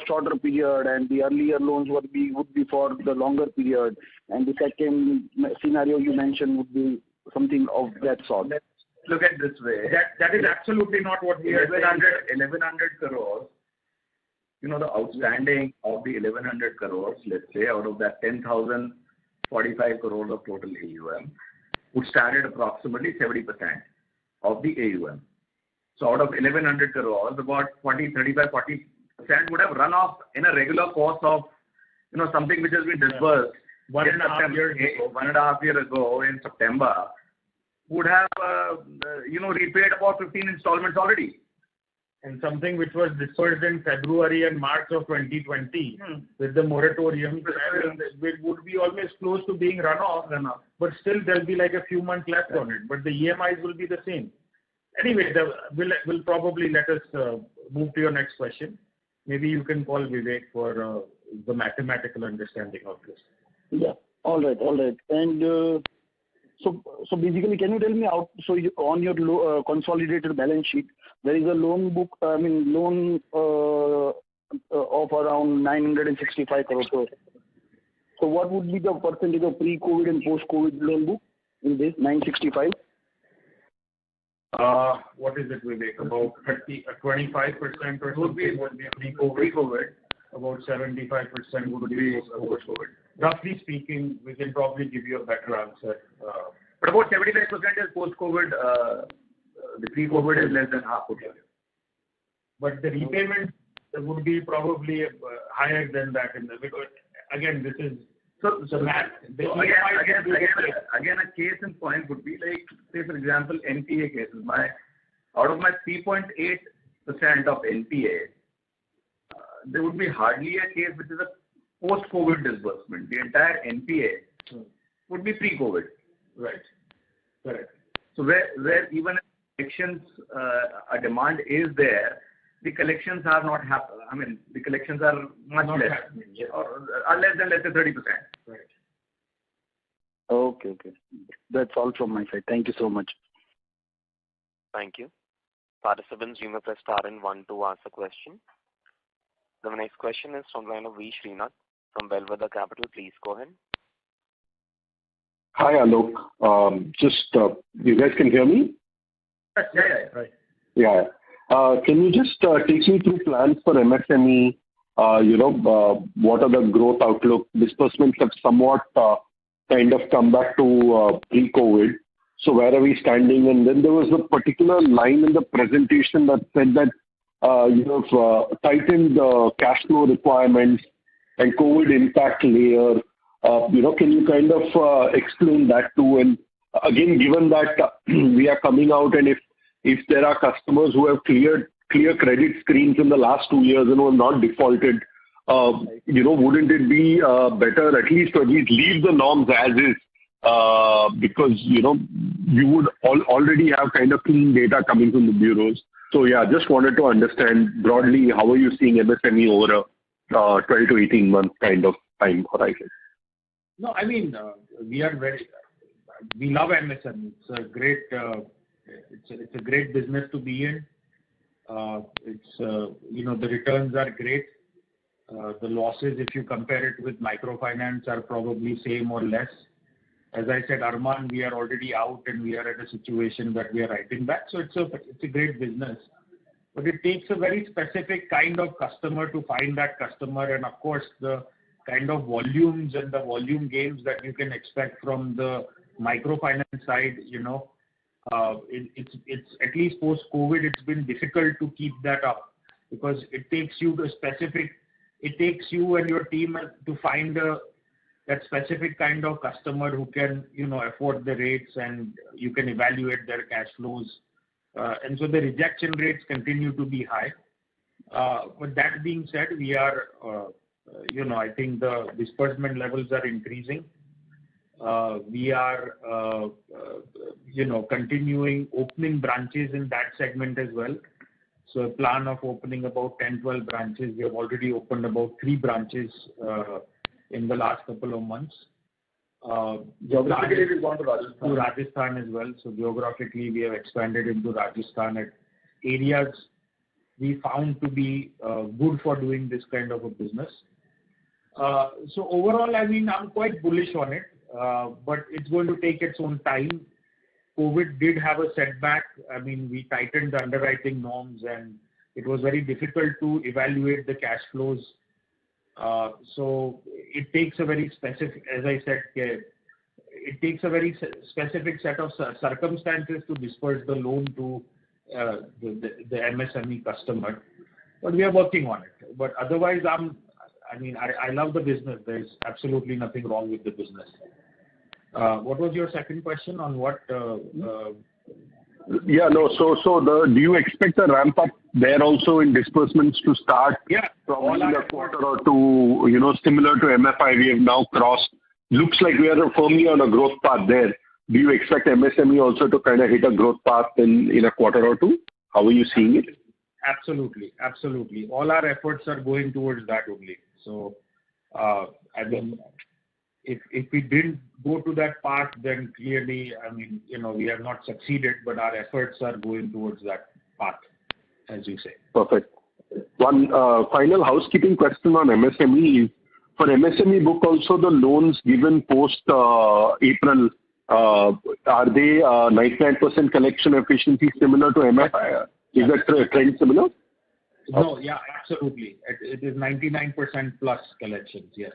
shorter period, and the earlier loans would be for the longer period, and the second scenario you mentioned would be something of that sort. Let's look at this way. That is absolutely not what we are saying. 1100 crores. The outstanding of the 1100 crores, let's say, out of that 10,045 crores of total AUM, would stand at approximately 70% of the AUM. So out of 1100 crores, about 35-40% would have run off in a regular course of, something which has been disbursed 1.5 years ago. 1.5 years ago in September, would have, repaid about 15 installments already. and something which was dispersed in February and March of 2020 with the moratorium, it would be almost close to being run off, but still there'll be like a few months left on it, but the EMIs will be the same. Anyway, we'll probably let us move to your next question. Maybe you can call Vivek for the mathematical understanding of this. Yeah. All right. And so basically, can you tell me out? So on your consolidated balance sheet, there is a loan book. Loan of around 965 crores. So what would be the percentage of pre-COVID and post-COVID loan book in this 965? What is it, Vivek? About 25% or something would be pre-COVID. About 75% would be post-COVID. Roughly speaking, we can probably give you a better answer. But about 75% is post-COVID. The pre-COVID is less than half. But the repayment would be probably higher than that. Because again, this is so math. Again, a case in point would be like, say for example, NPA cases. Out of my 3.8% of NPA, there would be hardly a case which is a post-COVID disbursement. The entire NPA would be pre-COVID. Right. Correct. So where even collections, a demand is there, the collections are not happening. The collections are much Not less, or are less than, let's say, 30%. Right. Okay. That's all from my side. Thank you so much. Thank you. Participants, you may press star and 1 to ask a question. The next question is from the line of V. Srinath from Bellwether Capital. Please go ahead. Hi, Alok. You guys can hear me? Yeah. Right. Yeah. Can you just take me through plans for MSME? What are the growth outlook? Disbursements have somewhat kind of come back to pre-COVID. So where are we standing? And then there was a particular line in the presentation that said that you have tightened the cash flow requirements and COVID impact layer. Can you kind of explain that too? And again, given that we are coming out, and if there are customers who have clear credit screens in the last 2 years and who have not defaulted, wouldn't it be better at least to leave the norms as is? Because you would already have kind of clean data coming from the bureaus. So yeah, just wanted to understand broadly, how are you seeing MSME over a 12 to 18 month kind of time horizon? No, we love MSME. It's a great business to be in. The returns are great. The losses, if you compare it with microfinance, are probably same or less. As I said, Arman, we are already out and we are at a situation that we are writing back. So it's a great business. But it takes a very specific kind of customer to find that customer, and of course the kind of volumes and the volume gains that you can expect from the microfinance side, it's at least post-COVID, it's been difficult to keep that up because it takes you and your team to find that specific kind of customer who can, afford the rates, and you can evaluate their cash flows. And so the rejection rates continue to be high. But that being said, we are, I think the disbursement levels are increasing. We are, continuing opening branches in that segment as well. So a plan of opening about 10-12 branches. We have already opened about 3 branches in the last couple of months. Geographically, we've gone to Rajasthan. To Rajasthan as well. So geographically, we have expanded into Rajasthan at areas we found to be good for doing this kind of a business. So overall, I'm quite bullish on it, but it's going to take its own time. COVID did have a setback. We tightened the underwriting norms, and it was very difficult to evaluate the cash flows. So it takes a very specific, as I said, it takes a very specific set of circumstances to disperse the loan to the MSME customer. But we are working on it. But otherwise, I love the business. There's absolutely nothing wrong with the business. What was your second question on what? Yeah, no. Do you expect a ramp up there also in disbursements to start? Yeah. Probably in a quarter or two, similar to MFI, we have now crossed. Looks like we are firmly on a growth path there. Do you expect MSME also to kind of hit a growth path in a quarter or two? How are you seeing it? Absolutely. All our efforts are going towards that only. So, if we didn't go to that path, then clearly, we have not succeeded, but our efforts are going towards that path, as you say. Perfect. One final housekeeping question on MSME is, for MSME book also, the loans given post April, are they 99% collection efficiency similar to MFI? Is that trend similar? No, yeah, absolutely. It is 99% plus collections, yes.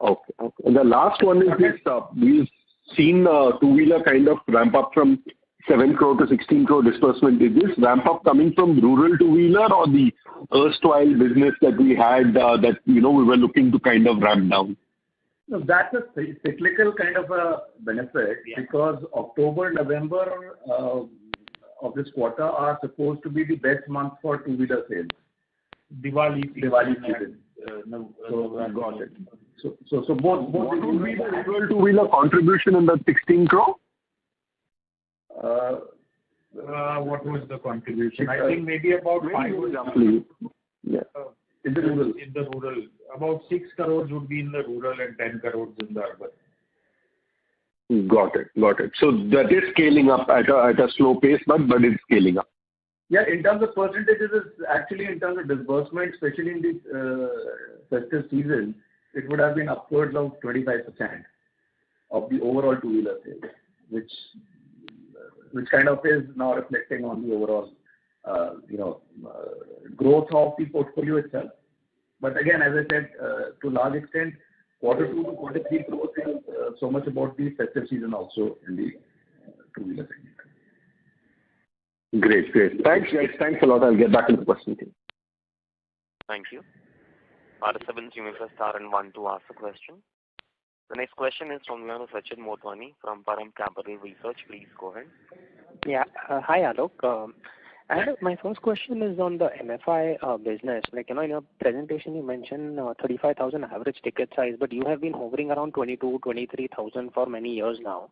Okay. And the last one is this, we've seen two-wheeler kind of ramp up from 7 crore to 16 crore disbursement. Is this ramp up coming from rural two-wheeler or the erstwhile business that we had that, we were looking to kind of ramp down? No, that's a cyclical kind of a benefit because October, November of this quarter are supposed to be the best month for two-wheeler sales. Diwali season. So got it. So both what would be the rural two-wheeler contribution in that 16 crore? What was the contribution? I think maybe about 5 roughly. Yeah. In the rural. About 6 crores would be in the rural and 10 crores in the urban. Got it. So that is scaling up at a slow pace, but it's scaling up. Yeah, in terms of percentages, actually in terms of disbursement, especially in the festive season, it would have been upwards of 25% of the overall two-wheeler sales, which kind of is now reflecting on the overall, growth of the portfolio itself. But again, as I said, to a large extent, quarter 2 to quarter 3 growth is so much about the festive season also in the two-wheeler segment. Great. Thanks, guys. Thanks a lot. I'll get back into the question team. Thank you. Participants, you may press star and 1 to ask a question. The next question is from Sachin Motwani from Param Capital Research. Please go ahead. Yeah. Hi, Alok. My first question is on the MFI business. Like, in your presentation, you mentioned 35,000 average ticket size, but you have been hovering around 23,000 for many years now.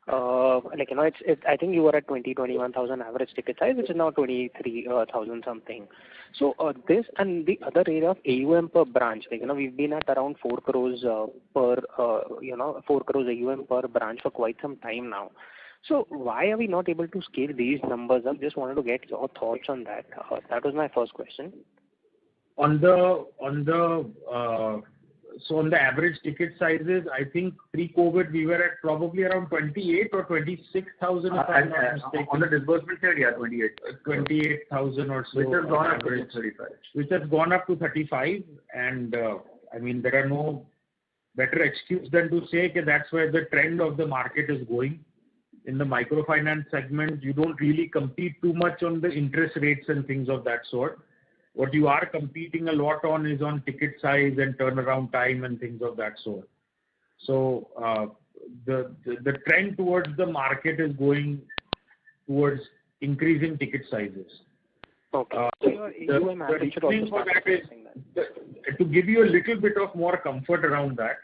I think you were at 21,000 average ticket size, which is now 23,000 something. So this and the other area of AUM per branch, we've been at around 4 crores per 4 crores AUM per branch for quite some time now. So why are we not able to scale these numbers up? Just wanted to get your thoughts on that. That was my first question. On the average ticket sizes, I think pre-COVID we were at probably around 28 or 26,000 if I'm not mistaken. On the disbursement side, yeah, 28,000 or so. Which has gone up to 35. Which has gone up to 35, and there are no better excuse than to say that that's where the trend of the market is going. In the microfinance segment, you don't really compete too much on the interest rates and things of that sort. What you are competing a lot on is on ticket size and turnaround time and things of that sort. So the trend towards the market is going towards increasing ticket sizes. Okay. So your AUM average should also start increasing that. To give you a little bit of more comfort around that,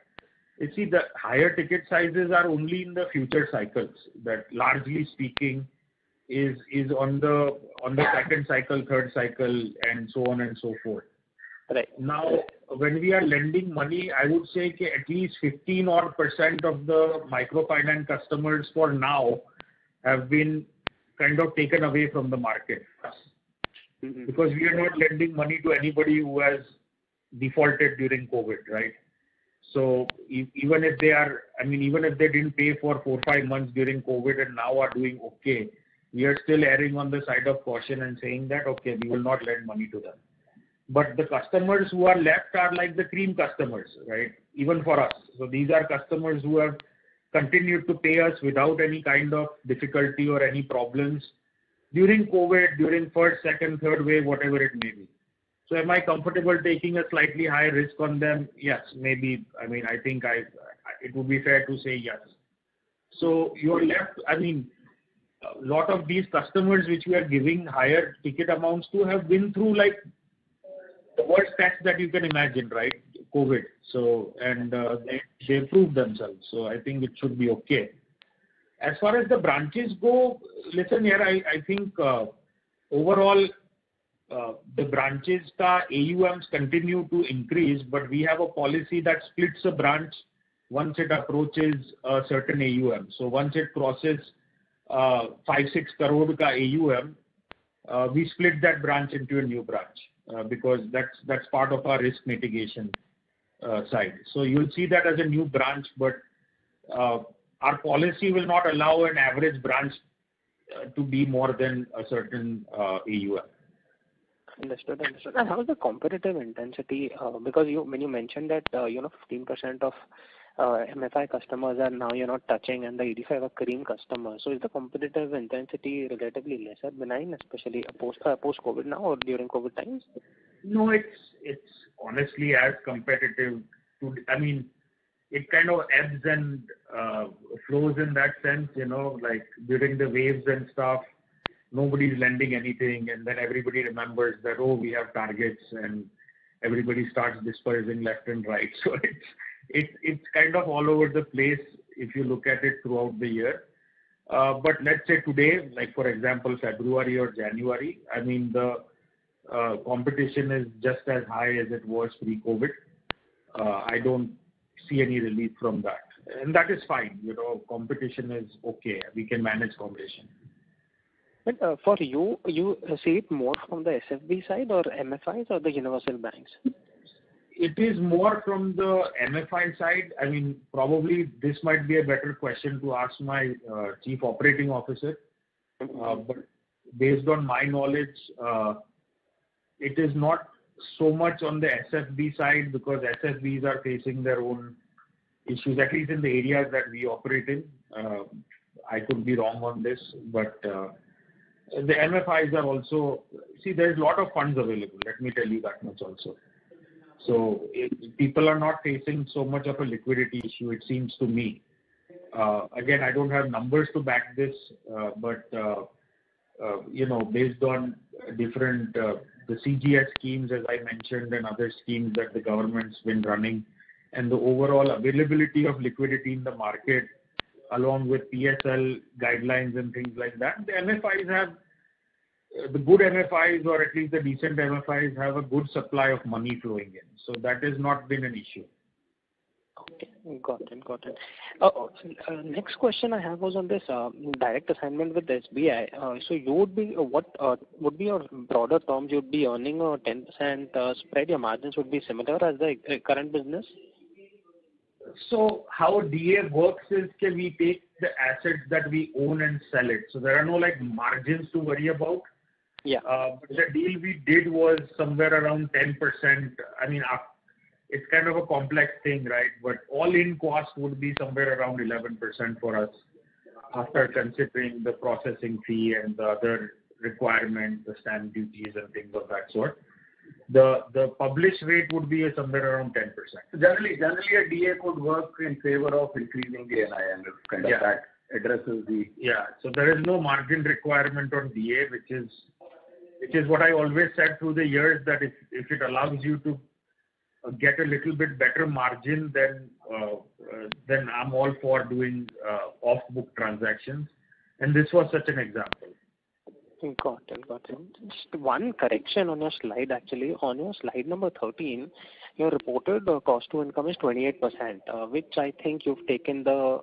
you see the higher ticket sizes are only in the future cycles. That largely speaking is on the second cycle, third cycle, and so on and so forth. Right. Now, when we are lending money, I would say at least 15% of the microfinance customers for now have been kind of taken away from the market. Mm-hmm. Because we are not lending money to anybody who has defaulted during COVID, right? So even if they didn't pay for 4-5 months during COVID and now are doing okay, we are still erring on the side of caution and saying that, okay, we will not lend money to them. But the customers who are left are like the cream customers, right? Even for us. So these are customers who have continued to pay us without any kind of difficulty or any problems during COVID, during first, second, third wave, whatever it may be. So am I comfortable taking a slightly higher risk on them? Yes, maybe. I think it would be fair to say yes. So you're left, a lot of these customers which we are giving higher ticket amounts to have been through like the worst test that you can imagine, right? COVID. So, and they proved themselves. So I think it should be okay. As far as the branches go, listen here, I think overall the branches AUMs continue to increase, but we have a policy that splits a branch once it approaches a certain AUM. So once it crosses 5-6 crore ka AUM, we split that branch into a new branch because that's part of our risk mitigation side. So you'll see that as a new branch, but our policy will not allow an average branch to be more than a certain AUM. Understood. And how is the competitive intensity? Because when you mentioned that 15% of MFI customers are now touching, and the 85 are cream customers. So is the competitive intensity relatively lesser benign, especially post COVID now or during COVID times? No, it's honestly as competitive. It kind of ebbs and flows in that sense. Like during the waves and stuff, nobody's lending anything, and then everybody remembers that, oh, we have targets, and everybody starts dispersing left and right. So it's kind of all over the place if you look at it throughout the year. But let's say today, like for example, February or January, the competition is just as high as it was pre-COVID. I don't see any relief from that, and that is fine. Competition is okay. We can manage competition. But for you see it more from the SFB side or MFIs or the universal banks? It is more from the MFI side. Probably this might be a better question to ask my Chief Operating Officer. But based on my knowledge, it is not so much on the SFB side because SFBs are facing their own issues, at least in the areas that we operate in. I could be wrong on this, but the MFIs are also, there's a lot of funds available, let me tell you that much also. So people are not facing so much of a liquidity issue, it seems to me. Again, I don't have numbers to back this, but based on different, the CGS schemes, as I mentioned, and other schemes that the government's been running, and the overall availability of liquidity in the market, along with PSL guidelines and things like that, the MFIs have, the good MFIs or at least the decent MFIs have a good supply of money flowing in. So that has not been an issue. Okay, got it. Next question I have was on this direct assignment with SBI. So you would be, what would be your broader terms? You would be earning a 10% spread. Your margins would be similar as the current business? So how DA works is we take the assets that we own and sell it. So there are no margins to worry about. Yeah. But the deal we did was somewhere around 10%. It's kind of a complex thing, right? But all-in cost would be somewhere around 11% for us after considering the processing fee and the other requirements, the stamp duties and things of that sort. The published rate would be somewhere around 10%. So generally a DA could work in favor of increasing the NII, and kind of that addresses the... Yeah, so there is no margin requirement on DA, which is what I always said through the years, that if it allows you to get a little bit better margin, then I'm all for doing off-book transactions, and this was such an example. Got it. Just one correction on your slide, actually. On your slide number 13, your reported cost to income is 28%, which I think you've taken the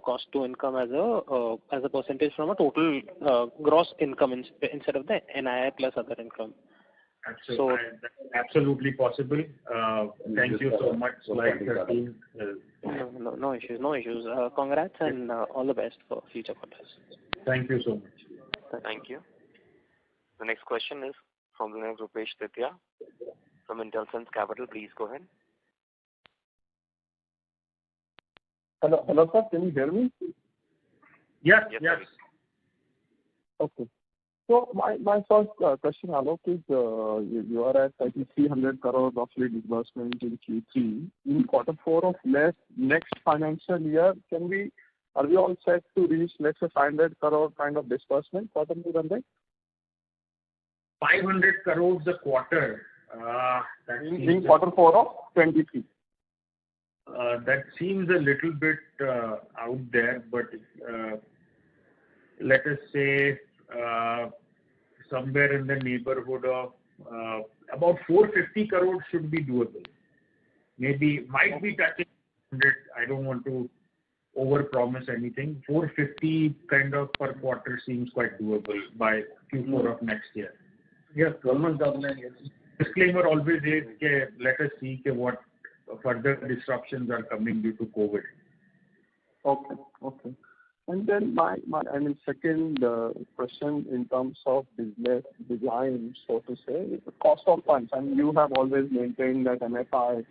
cost to income as a percentage from a total gross income instead of the NII plus other income. Absolutely. So, that's absolutely possible. Thank you so much. Slide 13. No issues. Congrats and all the best for future quarters. Thank you so much. Thank you. The next question is from the name of Rupesh Titya from Intelsense Capital. Please go ahead. Hello, sir. Can you hear me? Yes. Okay. So my first question, Alok, is you are at 300 crore roughly disbursement in Q3. In quarter 4 of next financial year, can we are we all set to reach, let's say, 500 crore kind of disbursement quarterly run rate? 500 crores a quarter. In quarter 4 of 23. That seems a little bit out there, but let us say somewhere in the neighborhood of about 450 crores should be doable. Maybe might be touching 100. I don't want to over-promise anything. 450 kind of per quarter seems quite doable by Q4 of next year. Yes, government government. Disclaimer always is, let us see what further disruptions are coming due to COVID. Okay. And then my second question in terms of business design, so to say, is the cost of funds. And you have always maintained that MFI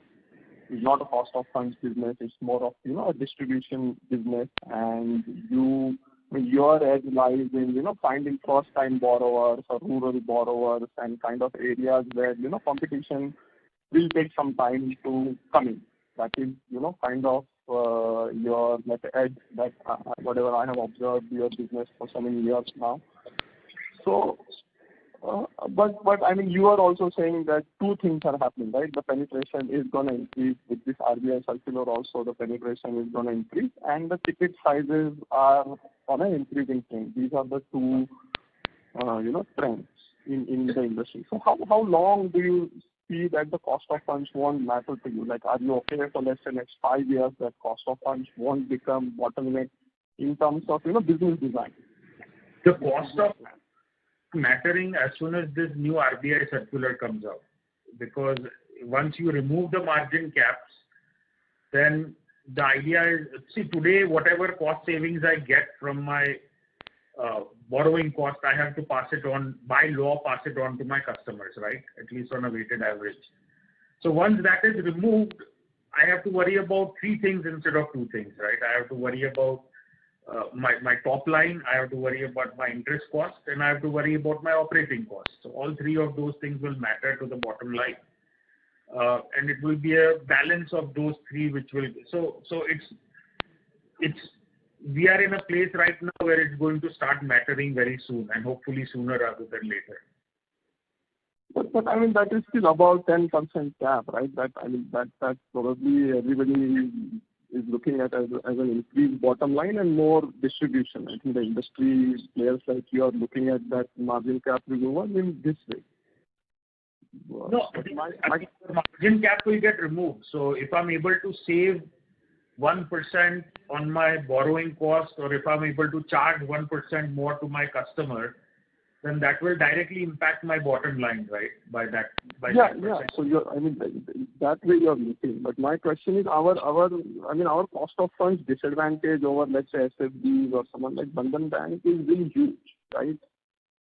is not a cost of funds business; it's more of a distribution business. And your edge lies in finding first-time borrowers or rural borrowers and kind of areas where competition will take some time to come in. That is kind of your edge that whatever I have observed your business for so many years now. So, but you are also saying that two things are happening, right? The penetration is going to increase with this RBI circular. Also, the penetration is going to increase, and the ticket sizes are on an increasing trend. These are the two, trends in the industry. So, how long do you see that the cost of funds won't matter to you? Like, are you okay for let's say next 5 years that cost of funds won't become bottleneck in terms of business design? The cost of mattering as soon as this new RBI circular comes out, because once you remove the margin caps, then the idea is, see, today whatever cost savings I get from my borrowing cost, I have to pass it on, by law pass it on to my customers, right? At least on a weighted average. So once that is removed, I have to worry about three things instead of two things, right? I have to worry about my top line, I have to worry about my interest cost, and I have to worry about my operating costs. So all three of those things will matter to the bottom line. And it will be a balance of those three which will, so we are in a place right now where it's going to start mattering very soon, and hopefully sooner rather than later. But that is still about 10% cap, right? That probably everybody is looking at as an increased bottom line and more distribution. I think the industry players like you are looking at that margin cap removal in this way. No, margin cap will get removed. So if I'm able to save 1% on my borrowing cost, or if I'm able to charge 1% more to my customer, then that will directly impact my bottom line, right? By that. Yeah. So that way you're looking. But my question is, our cost of funds disadvantage over, let's say, SFBs or someone like Bandhan Bank is really huge, right?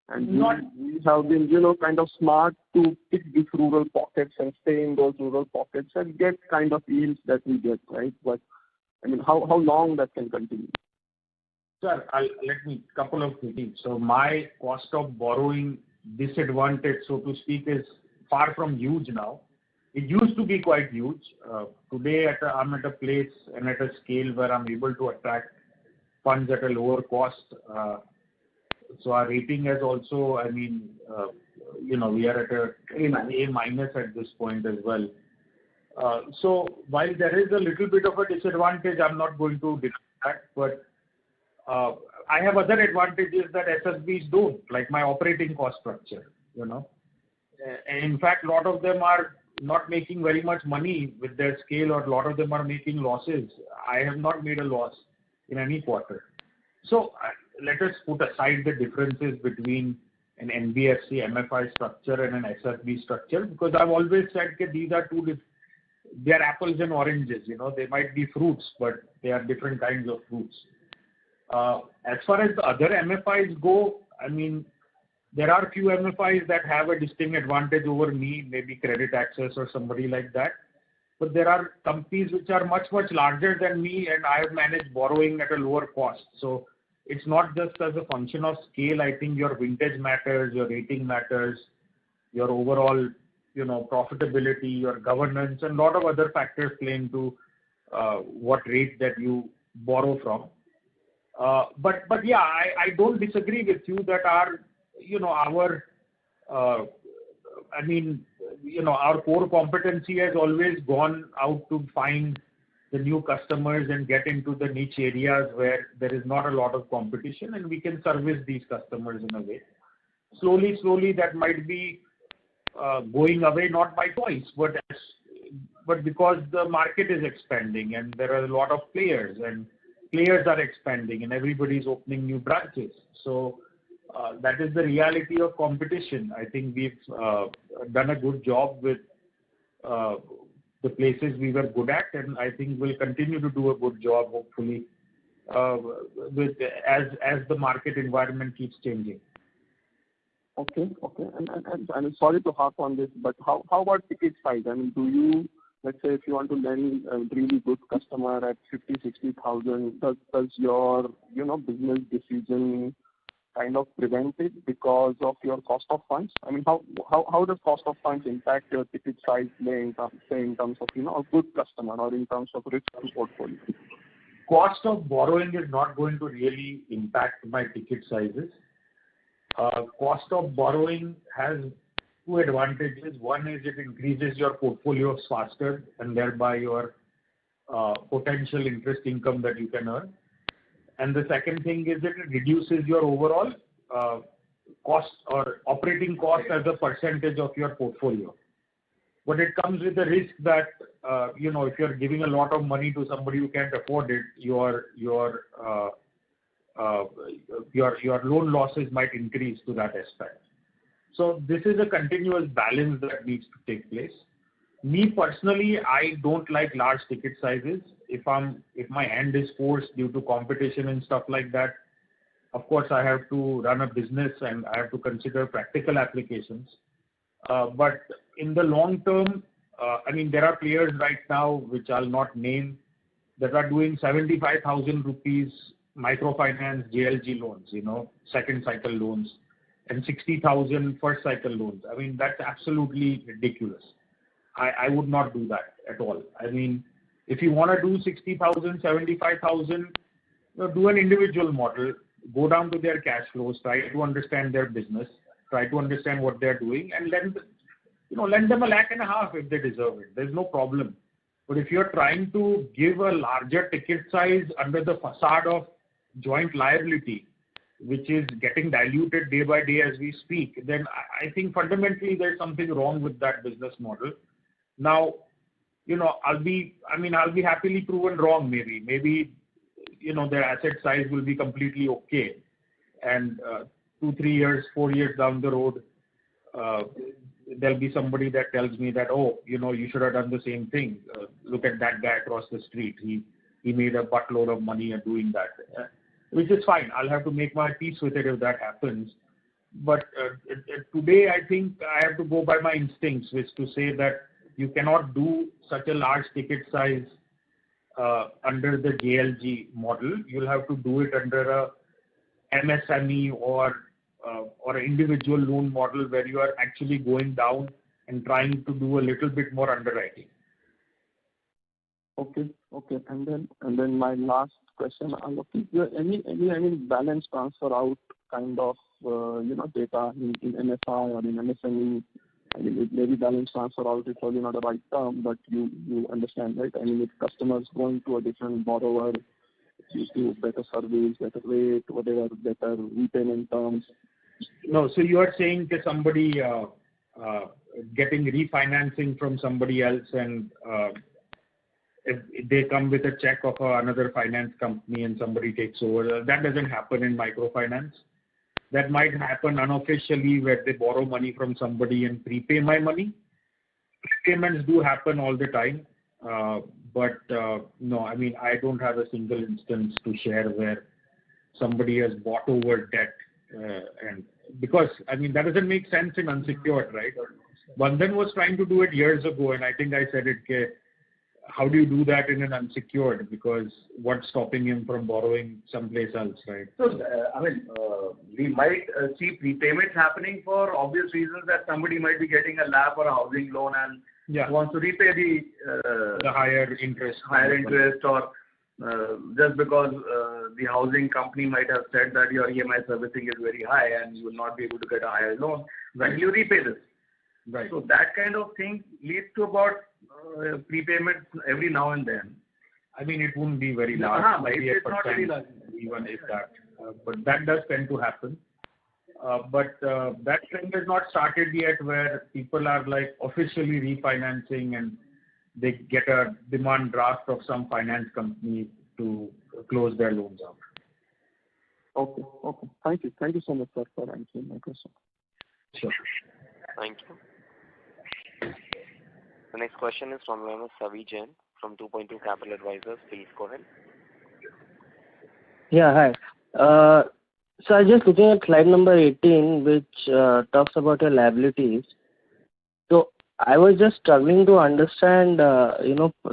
And we have been, kind of smart to pick these rural pockets and stay in those rural pockets and get kind of yields that we get, right? But how long that can continue? Sir, let me couple of things. So my cost of borrowing disadvantage, so to speak, is far from huge now. It used to be quite huge. Today, I'm at a place and at a scale where I'm able to attract funds at a lower cost. So our rating has also, we are at A minus at this point as well. So while there is a little bit of a disadvantage, I'm not going to deny that, but I have other advantages that SSBs don't, like my operating cost structure, And in fact, a lot of them are not making very much money with their scale, or a lot of them are making losses. I have not made a loss in any quarter. So let us put aside the differences between an NBFC, MFI structure and an SFB structure, because I've always said that these are they are apples and oranges, They might be fruits, but they are different kinds of fruits. As far as the other MFIs go, there are few MFIs that have a distinct advantage over me, maybe Credit Access or somebody like that. But there are companies which are much, much larger than me, and I have managed borrowing at a lower cost. So it's not just as a function of scale. I think your vintage matters, your rating matters, your overall, profitability, your governance, and a lot of other factors play into what rate that you borrow from. But yeah, I don't disagree with you that our core competency has always gone out to find the new customers and get into the niche areas where there is not a lot of competition, and we can service these customers in a way. Slowly that might be going away, not by choice, but because the market is expanding and there are a lot of players, and players are expanding and everybody's opening new branches. So that is the reality of competition. I think we've done a good job with the places we were good at, and I think we'll continue to do a good job, hopefully, as the market environment keeps changing. Okay. And I'm sorry to harp on this, but how about ticket size? I mean, do you, let's say, if you want to lend a really good customer at 50,000-60,000, does your business decision kind of prevent it because of your cost of funds? I mean, how does cost of funds impact your ticket size, in terms of a good customer or in terms of risk to portfolio? Cost of borrowing is not going to really impact my ticket sizes. Cost of borrowing has two advantages. One is it increases your portfolio faster and thereby your potential interest income that you can earn. And the second thing is that it reduces your overall cost or operating cost as a percentage of your portfolio. But it comes with the risk that if you're giving a lot of money to somebody who can't afford it, your loan losses might increase to that aspect. So this is a continuous balance that needs to take place. Me personally, I don't like large ticket sizes. If my hand is forced due to competition and stuff like that, of course I have to run a business and I have to consider practical applications. But in the long term, there are players right now, which I'll not name, that are doing 75,000 rupees microfinance JLG loans, second cycle loans, and 60,000 first cycle loans. I mean, that's absolutely ridiculous. I would not do that at all. I mean, if you want to do 60,000, 75,000, do an individual model, go down to their cash flows, try to understand their business, try to understand what they're doing, and lend them 1.5 lakh if they deserve it. There's no problem. But if you're trying to give a larger ticket size under the facade of joint liability, which is getting diluted day by day as we speak, then I think fundamentally there's something wrong with that business model. Now, I'll be happily proven wrong. Maybe their asset size will be completely okay, and 2, 3 years, 4 years down the road, there'll be somebody that tells me that, you should have done the same thing. Look at that guy across the street. He made a buttload of money at doing that, which is fine. I'll have to make my peace with it if that happens. But today, I think I have to go by my instincts, which to say that you cannot do such a large ticket size under the JLG model. You'll have to do it under a MSME or an individual loan model where you are actually going down and trying to do a little bit more underwriting. Okay. And then my last question, is there any balance transfer out kind of data in MFI or in MSME? I mean, it may be balance transfer out is probably not the right term, but you understand, right? I mean, if customers going to a different borrower, you do better service, better rate, whatever, better repayment terms. No, so you are saying that somebody getting refinancing from somebody else, and if they come with a check of another finance company and somebody takes over, that doesn't happen in microfinance. That might happen unofficially where they borrow money from somebody and prepay my money. Prepayments do happen all the time. But no, I don't have a single instance to share where somebody has bought over debt. And because, that doesn't make sense in unsecured, right? Bandhan was trying to do it years ago, and I think I said it, how do you do that in an unsecured? Because what's stopping him from borrowing someplace else, right? So, we might see prepayments happening for obvious reasons, that somebody might be getting a LAP or a housing loan and wants to repay the higher interest. Or just because the housing company might have said that your EMI servicing is very high and you will not be able to get a higher loan, when you repay this. Right. So that kind of thing leads to about prepayments every now and then. I mean, it wouldn't be very large. Maybe it's not very large. Even if that. But that does tend to happen. But that trend has not started yet where people are like officially refinancing and they get a demand draft of some finance company to close their loans out. Okay. Thank you. Thank you so much, sir, for answering my question. Sure. Thank you. The next question is from Savi Jain from 2.2 Capital Advisors. Please go ahead. Yeah, hi. So I just looking at slide number 18, which talks about your liabilities. So I was just struggling to understand,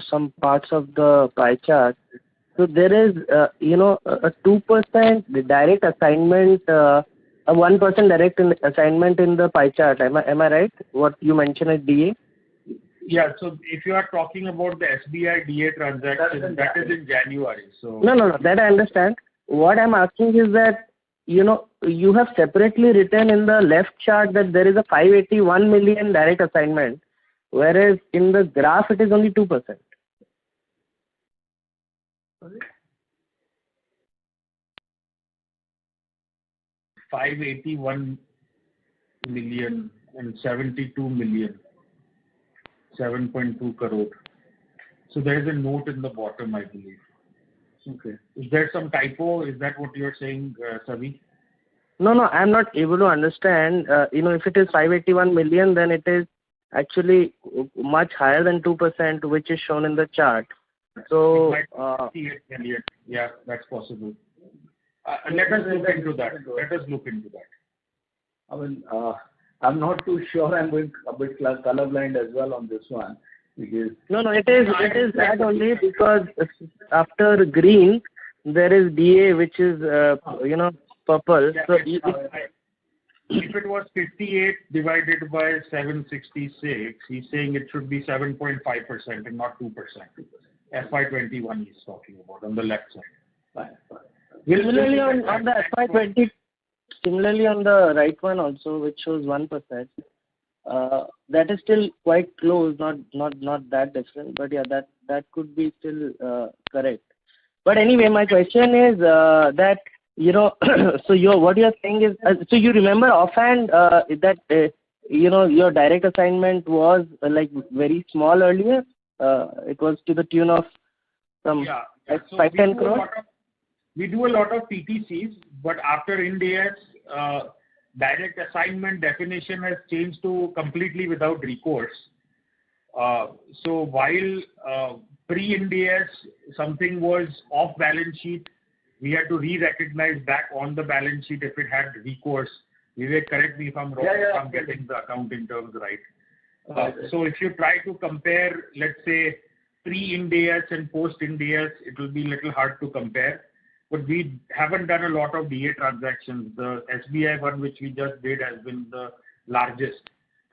some parts of the pie chart. So there is, a 2% direct assignment, a 1% direct assignment in the pie chart. Am I right? What you mentioned as DA? Yeah. So if you are talking about the SBI DA transaction, that is in January. So No. That I understand. What I'm asking is that, you have separately written in the left chart that there is a 581 million direct assignment, whereas in the graph it is only 2%. Sorry? 581 million and 72 million, 7.2 crore. So there is a note in the bottom, I believe. Okay. Is there some typo? Is that what you're saying, Savi? No, I'm not able to understand. If it is 581 million, then it is actually much higher than 2%, which is shown in the chart. So, 58 million. Yeah, that's possible. Let us look into that. I mean, I'm not too sure. I'm going a bit colorblind as well on this one. Because No, it is that only because after green there is DA, which is purple. Yeah, So if it was 58 divided by 766, he's saying it should be 7.5% and not 2%. FY21 he's talking about on the left side. Similarly on the FY20, similarly on the right one also, which shows 1%. That is still quite close, not that different, but yeah, that could be still correct. But anyway, my question is that so what you're saying is so you remember offhand that your direct assignment was like very small earlier. It was to the tune of some 5-10 crore. We do a lot of PTCs, but after Ind AS, direct assignment definition has changed to completely without recourse. So while pre-Ind AS something was off balance sheet, we had to re-recognize back on the balance sheet if it had recourse. Vivek, correct me if I'm wrong, if I'm getting the accounting terms right. So if you try to compare, let's say, pre-Ind AS and post-Ind AS, it will be a little hard to compare. But we haven't done a lot of DA transactions. The SBI one which we just did has been the largest.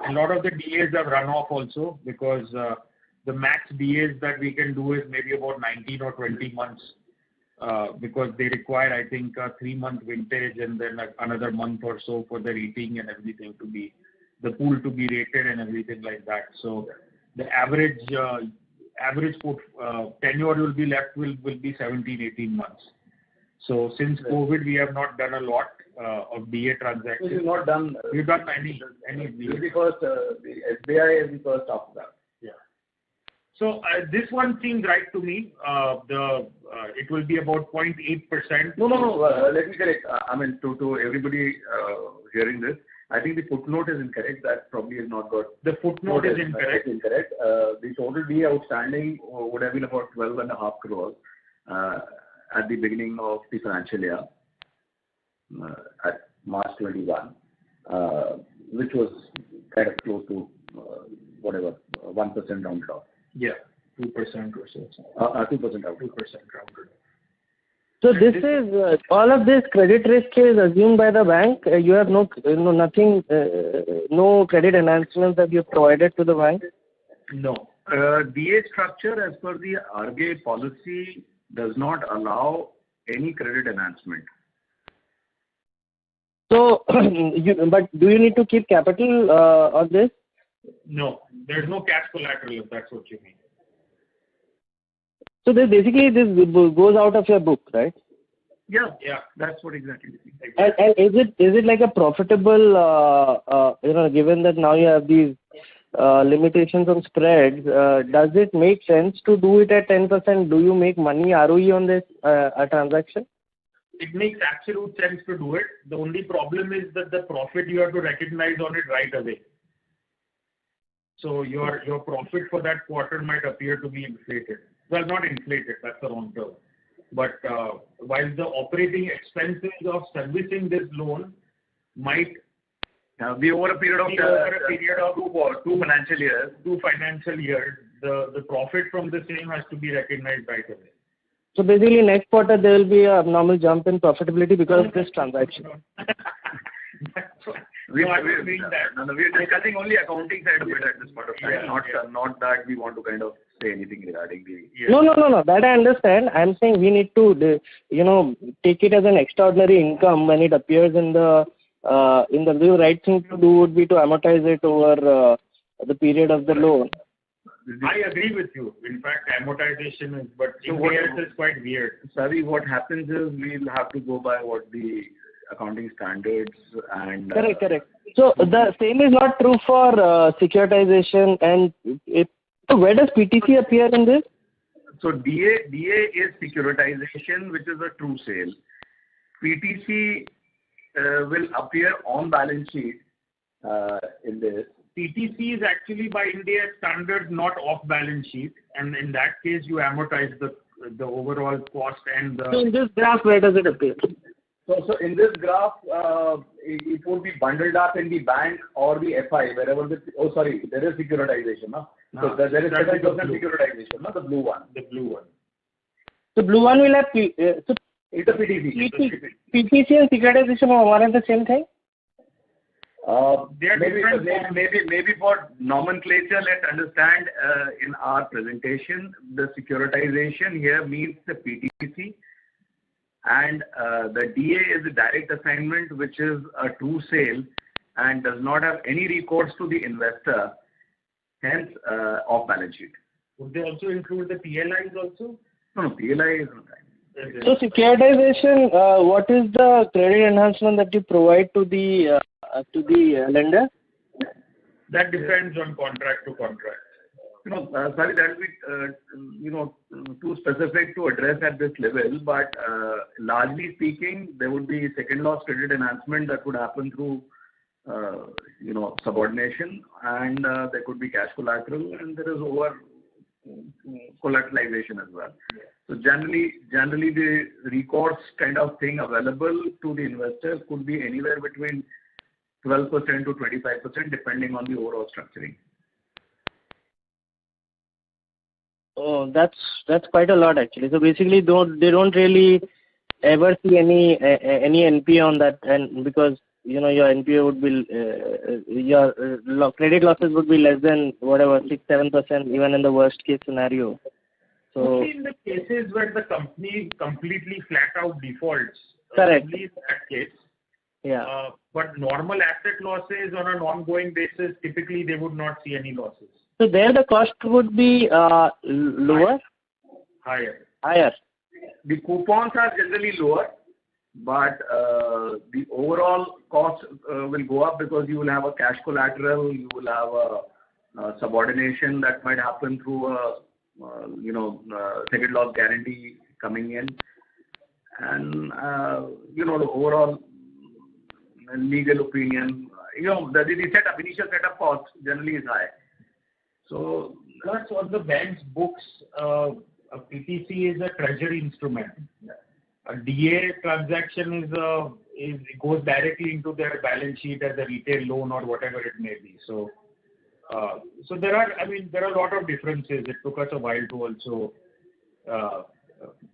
A lot of the DAs have run off also because the max DAs that we can do is maybe about 19 or 20 months because they require, I think, a 3-month vintage and then another month or so for the rating and everything to be, the pool to be rated and everything like that. So the average tenure will be left will be 17-18 months. So since COVID, we have not done a lot of DA transactions. We've not done. We've done any DA. Because the SBI is the first after that. Yeah. So this one seems right to me. It will be about 0.8%. No. Let me correct. I mean, to everybody hearing this, I think the footnote is incorrect. That probably is not got. The footnote is incorrect. The total DA outstanding would have been about 12.5 crores. At the beginning of the financial year, at March 21, which was kind of close to 1% rounded off. Yeah, 2% or so. 2% rounded. So this is all of this credit risk is assumed by the bank. You have no credit enhancements that you have provided to the bank. No. DA structure as per the RBI policy does not allow any credit enhancement. So, but do you need to keep capital on this? No, there's no cash collateral if that's what you mean. So this goes out of your book, right? Yeah, that's what exactly. And is it like a profitable? Given that now you have these limitations on spreads, does it make sense to do it at 10%? Do you make money ROE on this a transaction? It makes absolute sense to do it. The only problem is that the profit you have to recognize on it right away. So your profit for that quarter might appear to be inflated. Well, not inflated, that's the wrong term. But while the operating expenses of servicing this loan might be over a period of two financial years. 2 financial years, the profit from the same has to be recognized right away. So basically, next quarter there will be a abnormal jump in profitability because of this transaction. We're discussing only accounting side of it at this point of time, not that we want to kind of say anything regarding the. No. That I understand. I'm saying we need to, take it as an extraordinary income when it appears in the right thing to do would be to amortize it over the period of the loan. I agree with you. In fact, amortization is, but is quite weird. Sorry, what happens is we'll have to go by what the accounting standards and. Correct. So the same is not true for securitization and so where does PTC appear in this? So DA is securitization, which is a true sale. PTC will appear on balance sheet in this. PTC is actually by India standards not off balance sheet, and in that case you amortize the overall cost and the. So in this graph, where does it appear? So in this graph, it would be bundled up in the bank or the FI, wherever there is securitization, no? So there is 30% securitization, no? The blue one. The blue one will have it's a PTC. PTC and securitization are the same thing? Maybe for nomenclature, let's understand in our presentation, the securitization here means the PTC, and the DA is a direct assignment, which is a true sale and does not have any recourse to the investor, hence off balance sheet. Would they also include the PLIs also? No, PLI is not that. So securitization, what is the credit enhancement that you provide to the lender? That depends on contract to contract. Sorry, that will be too specific to address at this level, but largely speaking, there would be second loss credit enhancement that would happen through subordination, and there could be cash collateral, and there is over collateralization as well. So generally the recourse kind of thing available to the investor could be anywhere between 12% to 25%, depending on the overall structuring. Oh, that's quite a lot actually. So basically, they don't really ever see any NPA on that, and because your NPA would be your credit losses would be less than whatever 6-7% even in the worst case scenario. So in the cases where the company completely flat out defaults, correct. Only in that case. Yeah. But normal asset losses on an ongoing basis, typically they would not see any losses. So there the cost would be lower? Higher. The coupons are generally lower, but the overall cost will go up because you will have a cash collateral, you will have a subordination that might happen through a second loss guarantee coming in, and the overall legal opinion, the initial setup cost generally is high. So plus on the bank's books, a PTC is a treasury instrument. A DA transaction goes directly into their balance sheet as a retail loan or whatever it may be. So there are a lot of differences. It took us a while to also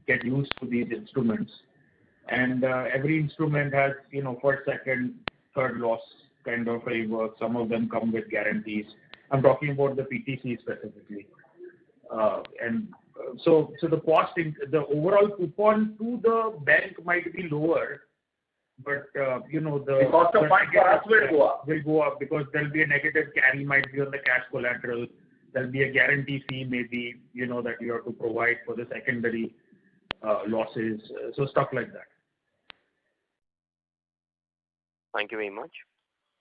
get used to these instruments, and every instrument has first, second, third loss kind of framework. Some of them come with guarantees. I'm talking about the PTC specifically, and so the cost the overall coupon to the bank might be lower, but the cost of funds for us will go up. Will go up because there'll be a negative carry might be on the cash collateral. There'll be a guarantee fee maybe that you have to provide for the secondary losses. So stuff like that. Thank you very much.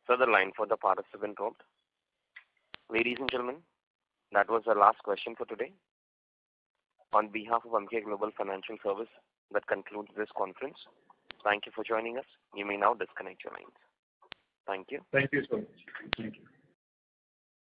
So the line for the participant dropped. Ladies and gentlemen, that was the last question for today. On behalf of Emkay Global Financial Service, that concludes this conference. Thank you for joining us. You may now disconnect your lines. Thank you. Thank you so much. Thank you.